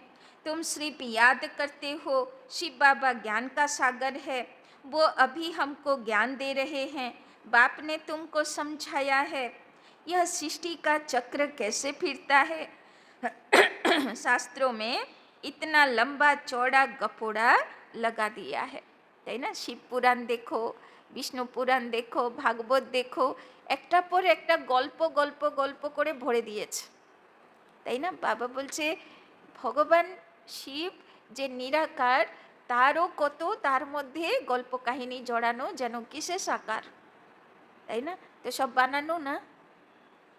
तुम सिर्फ याद करते हो, शिव बाबा ज्ञान का सागर है, वो अभी हमको ज्ञान दे रहे हैं। बाप ने तुमको समझाया है यह सृष्टि का चक्र कैसे फिरता है। शास्त्रों में इतना लंबा चौड़ा गपोड़ा लगा दिया है, তাই না? শিব পুরাণ দেখো, বিষ্ণু পুরাণ দেখো, ভাগবত দেখো, একটার পর একটা গল্প গল্প গল্প করে ভরে দিয়েছে, তাই না? বাবা বলছে ভগবান শিব যে নিরাকার, তারও কত তার মধ্যে গল্প কাহিনী জড়ানো, যেন কিসে সাকার, তাই না? তো সব বানানো না,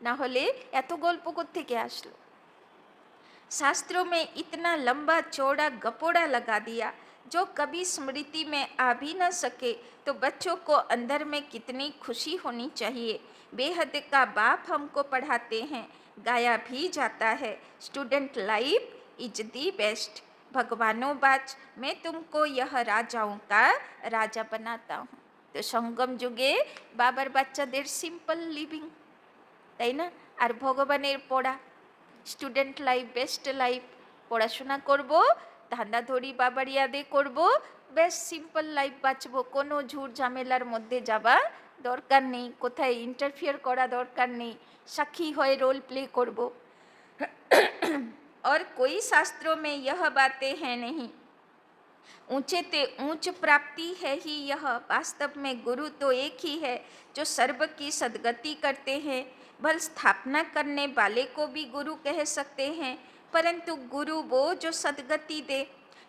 না হলে এত গল্প কোত্থেকে আসলো। शास्त्रों में इतना लंबा चौड़ा गपोड़ा लगा दिया जो कभी स्मृति में आ भी न सके, तो बच्चों को अंदर में कितनी खुशी होनी चाहिए। बेहद का बाप हमको पढ़ाते हैं, गाया भी जाता है, student life is the best. भगवानों बाच मैं तुमको यह राजाओं का राजा बनाता हूँ। तो संगम जुगे बाबर বাচ্চাদের সিম্পল লিভিং, তাই না? আর ভগবানের পড়া স্টুডেন্ট লাইফ, বেস্ট লাইফ, পড়াশোনা করব, ধান্দাধরি বাবারিয়াদে করব, বেশ সিম্পল লাইফ বাঁচব, কোনো ঝুট ঝামেলার মধ্যে যাবা দরকার নেই, কোথায় ইন্টারফিয়ার করা দরকার নেই, সাক্ষী হয়ে रोल प्ले করব। और कोई शास्त्रों में यह बातें हैं नहीं, ऊंचे ते ऊंच प्राप्ति है ही यह। वास्तव में गुरु तो एक ही है जो सर्व की सद्गति करते हैं। बल स्थापना करने वाले को भी गुरु कह सकते हैं, परंतु गुरु वो जो सद्गति दे।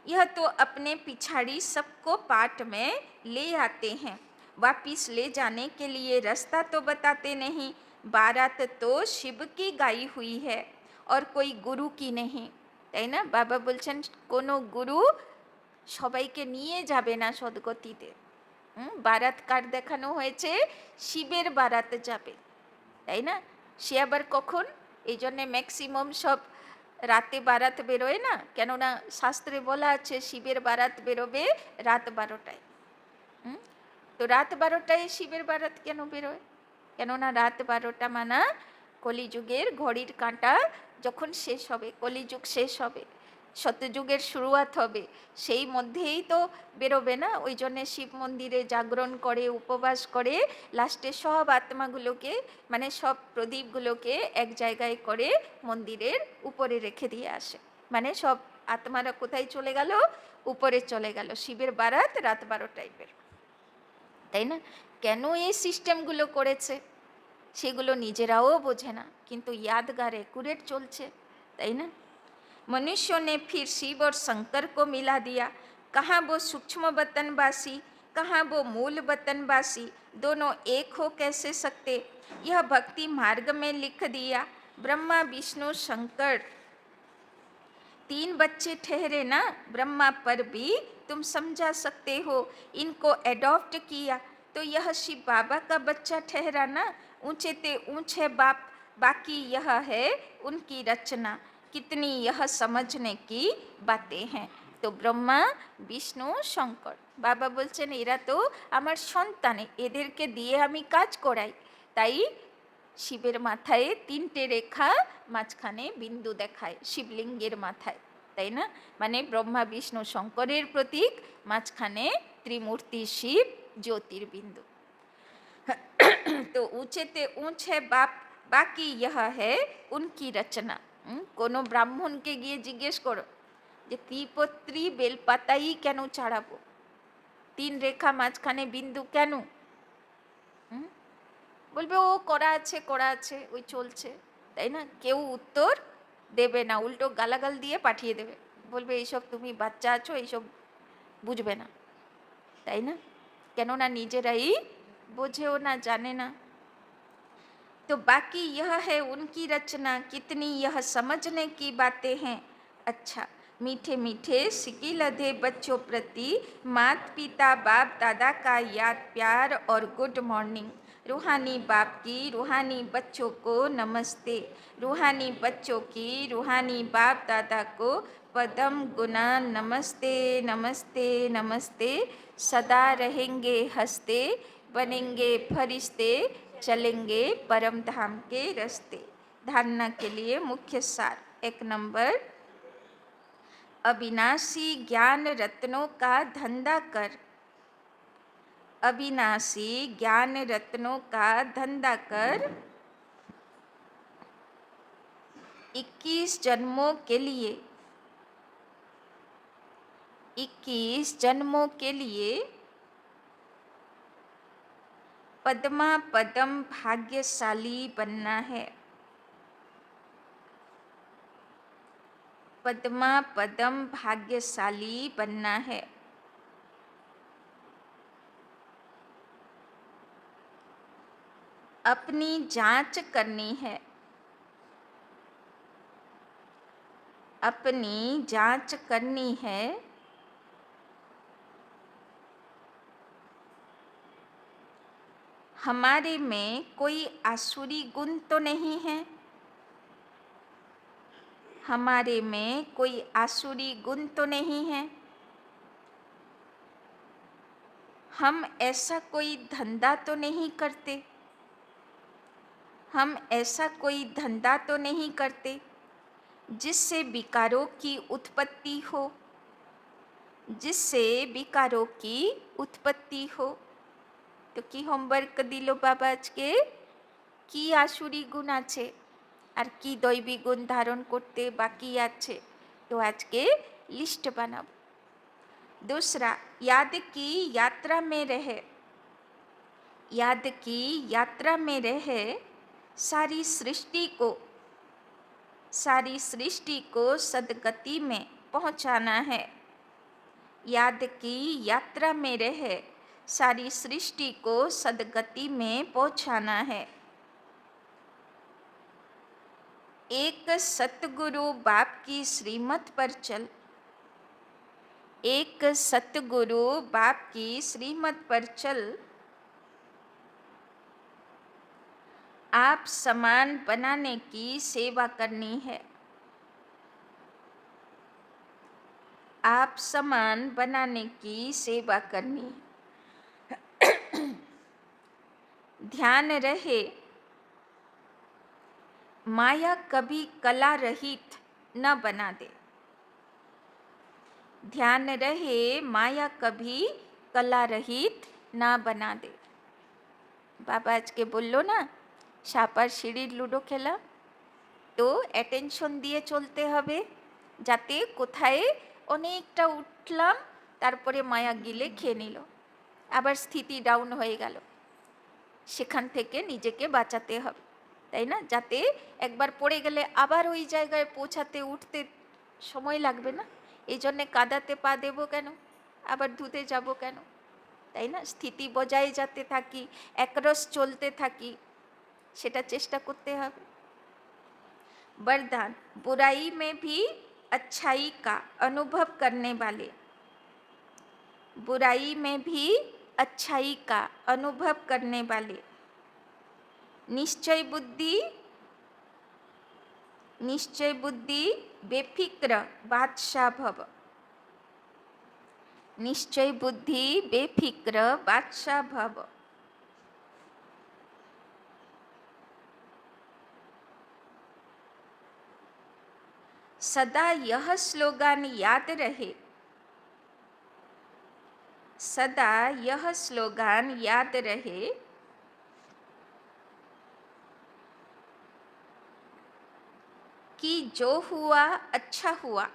यह तो अपने पिछाड़ी सबको पाठ में ले आते हैं, वापिस ले जाने के लिए रास्ता तो बताते नहीं। बारात तो शिव की गाई हुई है और कोई गुरु की नहीं, তাই না? বাবা বলছেন কোনো গুরু সবাইকে নিয়ে যাবে না সদ্গতিতে। বারাত কার দেখানো হয়েছে? শিবের বারাতে যাবে, তাই না? সে আবার কখন? এই জন্যে ম্যাক্সিমাম সব রাতে বারাত বেরোয় না, কেননা শাস্ত্রে বলা আছে শিবের বারাত বেরোবে রাত 12টায়। তো রাত 12টায় শিবের বারাত কেন বেরোয়? কেননা রাত 12টা মানা কলিযুগের ঘড়ির কাঁটা যখন শেষ হবে, কলিযুগ শেষ হবে, সত্যযুগের শুরুয়াত হবে, সেই মধ্যেই তো বেরোবে না। ওই জন্যে শিব মন্দিরে জাগরণ করে, উপবাস করে, লাস্টে সব আত্মাগুলোকে, মানে সব প্রদীপগুলোকে এক জায়গায় করে মন্দিরের উপরে রেখে দিয়ে আসে, মানে সব আত্মারা কোথায় চলে গেল? উপরে চলে গেল। শিবের বারাত রাত 12টায় বের, তাই না? কেন এই সিস্টেমগুলো করেছে সেগুলো নিজেরাও বোঝে না, কিন্তু यादगार एक्यूरेट चलছে, তাই না? मनुष्यों ने फिर शिव और शंकर को मिला दिया। कहाँ वो सूक्ष्म वतनवासी कहाँ वो मूल वतनवासी, दोनों एक हो कैसे सकते। यह भक्ति मार्ग में लिख दिया ब्रह्मा विष्णु शंकर। तीन बच्चे ठहरे ना ब्रह्मा, पर भी तुम समझा सकते हो, इनको एडॉप्ट किया तो यह शिव बाबा का बच्चा ठहरा ना। ऊंचे ते ऊंचे बाप, बाकी यह है उनकी रचना, कितनी यह समझने की बातें हैं। तो ब्रह्मा বিষ্ণু শঙ্কর বাবা বলছেন এরা তো আমার সন্তান, এদেরকে দিয়ে আমি কাজ করাই। তাই শিবের মাথায় তিনটে রেখা, মাঝখানে বিন্দু দেখায় শিবলিঙ্গের মাথায়, তাই না? মানে ব্রহ্মা বিষ্ণু শঙ্করের প্রতীক, মাঝখানে ত্রিমূর্তি শিব জ্যোতির্বিন্দু। তো ऊंचेते ऊंचे बाप, বাকি यह है उनकी रचना। কোনো ব্রাহ্মণকে গিয়ে জিজ্ঞেস করো যে ত্রিপত্রী বেলপাতাই কেন চাড়াবো, তিন রেখা মাঝখানে বিন্দু কেন? বলবে ও করা আছে ওই চলছে, তাই না? কেউ উত্তর দেবে না, উল্টো গালাগাল দিয়ে পাঠিয়ে দেবে, বলবে এইসব তুমি বাচ্চা আছো, এইসব বুঝবে না, তাই না? কেননা নিজেরাই বোঝেও না, জানে না। तो बाकी यह है उनकी रचना, कितनी यह समझने की बातें हैं। अच्छा, मीठे मीठे सिकी लधे बच्चों प्रति मात पिता बाप दादा का याद प्यार और गुड मॉर्निंग। रूहानी बाप की रूहानी बच्चों को नमस्ते, रूहानी बच्चों की रूहानी बाप दादा को पदम गुना नमस्ते नमस्ते नमस्ते। सदा रहेंगे हंसते, बनेंगे फरिश्ते, चलेंगे परम धाम के रास्ते। धारणा के लिए मुख्य सार। एक नंबर, अविनाशी ज्ञान रत्नों का धंधा कर। अविनाशी ज्ञान रत्नों का धंधा कर, 21 जन्मों के लिए, 21 जन्मों के लिए पद्मा पदम भाग्यशाली बनना है। पद्मा पदम भाग्यशाली बनना है। अपनी जांच करनी है, अपनी जांच करनी है। हमारे में कोई आसुरी गुण तो नहीं है, हमारे में कोई आसुरी गुण तो नहीं है। हम ऐसा कोई धंधा तो नहीं करते, हम ऐसा कोई धंधा तो नहीं करते जिससे विकारों की उत्पत्ति हो, जिससे विकारों की उत्पत्ति हो। तो কি হোমওয়ার্ক দিল বাবা আজকে? কি আসুরি গুণ আছে আর কি দৈবী গুণ ধারণ করতে বাকি আছে, তো আজকে লিস্ট বানাবো। दूसरा, याद की यात्रा में रहे, याद की यात्रा में रहे सारी सृष्टि को, सारी सृष्टि को सदगति में पहुंचाना है। याद की यात्रा में रहे सारी सृष्टि को सदगति में पहुंचाना है। एक सतगुरु बाप की श्रीमत पर चल, एक सतगुरु बाप की श्रीमत पर चल। आप समान बनाने की सेवा करनी है, आप समान बनाने की सेवा करनी है। ध्यान रहे माया कभी कला रहित न बना दे, ध्यान रहे माया कभी कला रहित ना बना दे। बाबा आज के बोलो ना সাপার সিঁড়ির লুডো খেলা, তো অ্যাটেনশন দিয়ে চলতে হবে যাতে কোথায় অনেকটা উঠলাম তারপরে মায়া গিলে খেয়ে নিল, আবার স্থিতি ডাউন হয়ে গেল, সেখান থেকে নিজেকে বাঁচাতে হবে, তাই না? যাতে একবার পড়ে গেলে আবার ওই জায়গায় পৌঁছাতে উঠতে সময় লাগবে না। এই জন্যে কাদাতে পা দেবো কেন, আবার ধুতে যাব কেন? তাই না? স্থিতি বজায় যাতে থাকি, একরস চলতে থাকি, সেটা চেষ্টা করতে হবে। वरदान, बुराई में भी अच्छाई का अनुभव करने वाले, बुराई में भी अच्छाई का अनुभव करने वाले, निश्चय बुद्धि, निश्चय बुद्धि बेफिक्र बादशाह भव, निश्चय बुद्धि बेफिक्र बादशाह भव। सदा यह स्लोगन याद रहे, सदा यह स्लोगन याद रहे कि जो हुआ अच्छा हुआ,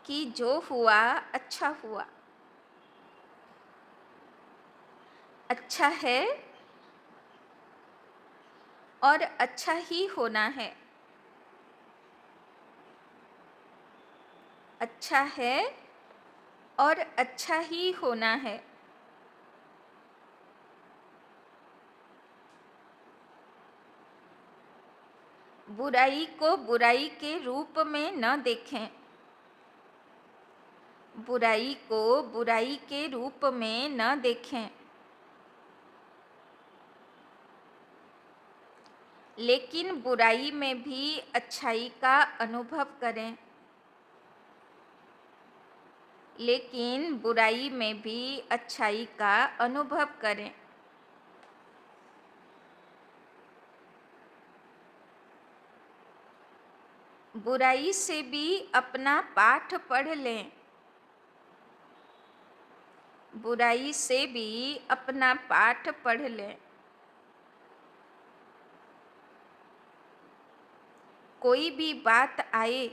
कि जो हुआ अच्छा हुआ, अच्छा है और अच्छा ही होना है, अच्छा है और अच्छा ही होना है। बुराई को बुराई के रूप में न देखें, बुराई को बुराई के रूप में न देखें, लेकिन बुराई में भी अच्छाई का अनुभव करें, लेकिन बुराई में भी अच्छाई का अनुभव करें। बुराई से भी अपना पाठ पढ़ लें, बुराई से भी अपना पाठ पढ़ लें। कोई भी बात आए,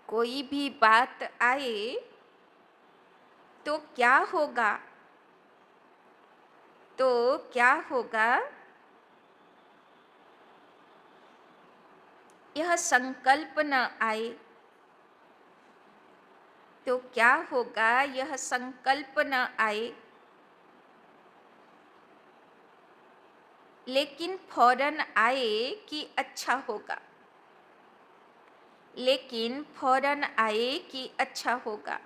कोई भी बात आए तो क्या होगा, तो क्या होगा, यह संकल्प न आए, तो क्या होगा यह संकल्प न आए, लेकिन फौरन आए कि अच्छा होगा, लेकिन फौरन आए कि अच्छा होगा।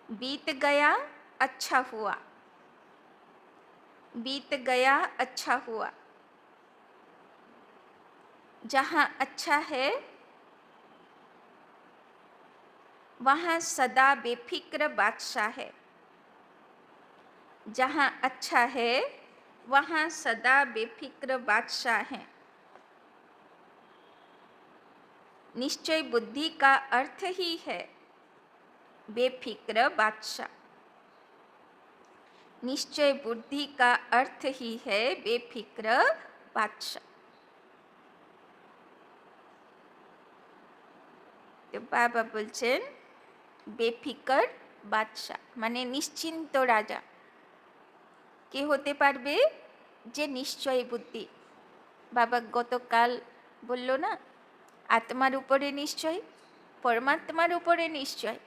बीत गया अच्छा हुआ, बीत गया अच्छा हुआ। जहाँ अच्छा है वहाँ सदा बेफिक्र बादशाह है, जहाँ अच्छा है वहाँ सदा बेफिक्र बादशाह है। निश्चय बुद्धि का अर्थ ही है बेफिक्र बादशाह, निश्चय बुद्धि का अर्थ ही है बेफिक्र बादशाह। तो बाबा बोलছেন बेफिकर बादशाह माने निश्चिंत राजा কে হতে পারবে, যে নিশ্চয় বুদ্ধি। বাবা গতকাল বলল না, আত্মার উপরে নিশ্চয়, পরমাত্মার উপরে নিশ্চয়,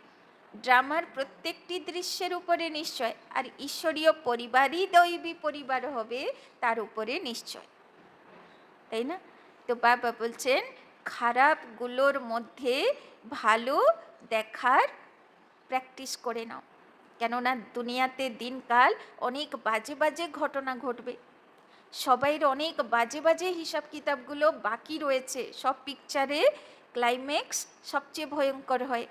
ড্রামার প্রত্যেকটি দৃশ্যের উপরে নিশ্চয়, আর ঈশ্বরীয় পরিবারই দৈবী পরিবার হবে তার উপরে নিশ্চয়, তাই না? তো বাবা বলছেন খারাপগুলোর মধ্যে ভালো দেখার প্র্যাকটিস করে নাও, কেননা দুনিয়াতে দিনকাল অনেক বাজে বাজে ঘটনা ঘটবে, সবাইয়ের অনেক বাজে বাজে হিসাব কিতাবগুলো বাকি রয়েছে, সব পিকচারে ক্লাইম্যাক্স সবচেয়ে ভয়ঙ্কর হয়।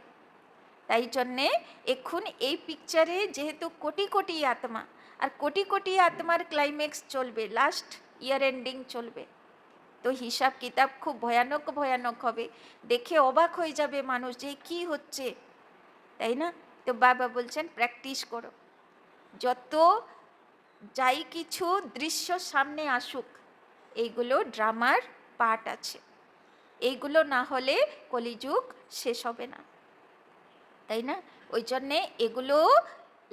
তাই জন্যে এখন এই পিকচারে যেহেতু কোটি কোটি আত্মা, আর কোটি কোটি আত্মার ক্লাইম্যাক্স চলবে, লাস্ট ইয়ার এন্ডিং চলবে, তো হিসাব কিতাব খুব ভয়ানক ভয়ানক হবে, দেখে অবাক হয়ে যাবে মানুষ যে কি হচ্ছে, তাই না? তো বাবা বলছেন প্র্যাকটিস করো, যত যাই কিছু দৃশ্য সামনে আসুক এইগুলো ড্রামার পার্ট আছে, এইগুলো না হলে কলিযুগ শেষ হবে না, তাই না? ওই জন্যে এগুলো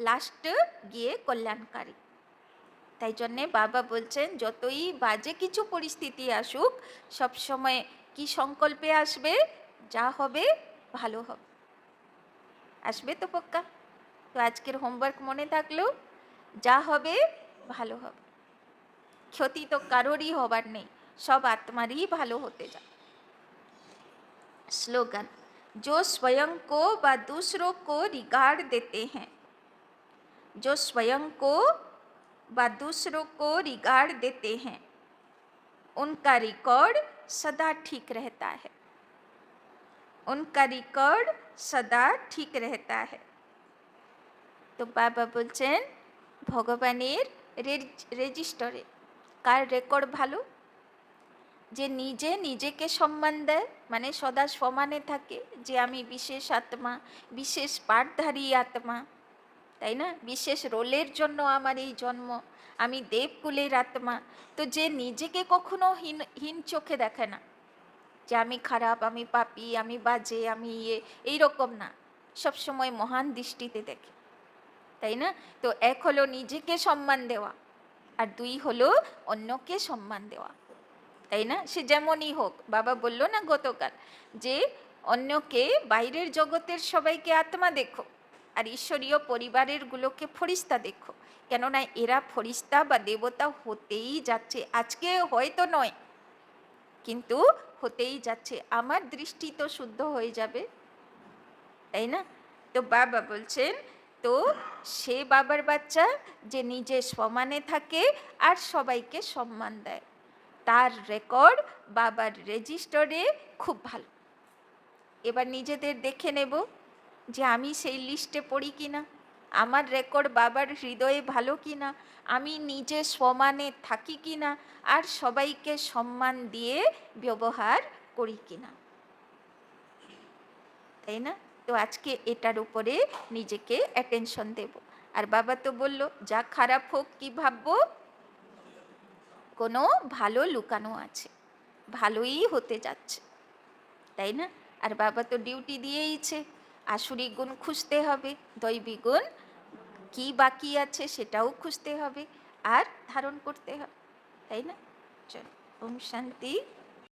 লাস্ট গিয়ে কল্যাণকারী। তাই জন্যে বাবা বলছেন যতই বাজে কিছু পরিস্থিতি আসুক সবসময় কি সংকল্পে আসবে, যা হবে ভালো হবে, আসবে তো পক্কা? তো আজকের হোমওয়ার্ক মনে থাকলো, যা হবে ভালো হবে, ক্ষতি তো কারোরই হবার নেই, সব আত্মারই ভালো হতে যায়। स्लोगन, जो स्वयं को व दूसरों को रिगार्ड देते हैं, जो स्वयं को व दूसरों को रिगार्ड देते हैं, उनका रिकॉर्ड सदा ठीक रहता है, उनका रिकॉर्ड सदा ठीक रहता है। तो बाबा बोलছেন ভগবানের রেজিস্টারে কার রেকর্ড ভালো? যে নিজে নিজেকে সম্মান দেয়, মানে সদা সমানে থাকে, যে আমি বিশেষ আত্মা, বিশেষ পাঠধারী আত্মা, তাই না? বিশেষ রোলের জন্য আমার এই জন্ম, আমি দেবকুলের আত্মা। তো যে নিজেকে কখনো হীন চোখে দেখে না, যে আমি খারাপ, আমি পাপী, আমি বাজে, আমি এইরকম না, সবসময় মহান দৃষ্টিতে দেখে, তাই না? তো এক হলো নিজেকে সম্মান দেওয়া, আর দুই হলো অন্যকে সম্মান দেওয়া, তাই না? সে যেমনই হোক, বাবা বলল না গতকাল যে অন্যকে, বাইরের জগতের সবাইকে আত্মা দেখো, আর ঈশ্বরীয় পরিবারের গুলোকে ফরিস্তা দেখো, কেননা এরা ফরিস্তা বা দেবতা হতেই যাচ্ছে, আজকে হয়তো নয় কিন্তু হতেই যাচ্ছে, আমার দৃষ্টি তো শুদ্ধ হয়ে যাবে, তাই না? তো বাবা বলছেন, তো সে বাবার বাচ্চা যে নিজে সমানে থাকে আর সবাইকে সম্মান দেয়, তার রেকর্ড বাবার রেজিস্টারে খুব ভালো। এবার নিজেদের দেখে নেব যে আমি সেই লিস্টে পড়ি কিনা, আমার রেকর্ড বাবার হৃদয়ে ভালো কিনা, আমি নিজে সমানে থাকি কিনা, আর সবাইকে সম্মান দিয়ে ব্যবহার করি কিনা, তাই না? তো আজকে এটার উপরে নিজেকে অ্যাটেনশন দেব। আর বাবা তো বলল, যা খারাপ হোক কি ভাববো, কোনো ভালো লুকানো আছে, ভালোই হতে যাচ্ছে, তাই না? আর বাবা তো ডিউটি দিয়েইছে, আসুরি গুণ খুঁজতে হবে, দৈবী গুণ কি বাকি আছে সেটাও খুঁজতে হবে আর ধারণ করতে হবে, তাই না? চলো, ওম শান্তি।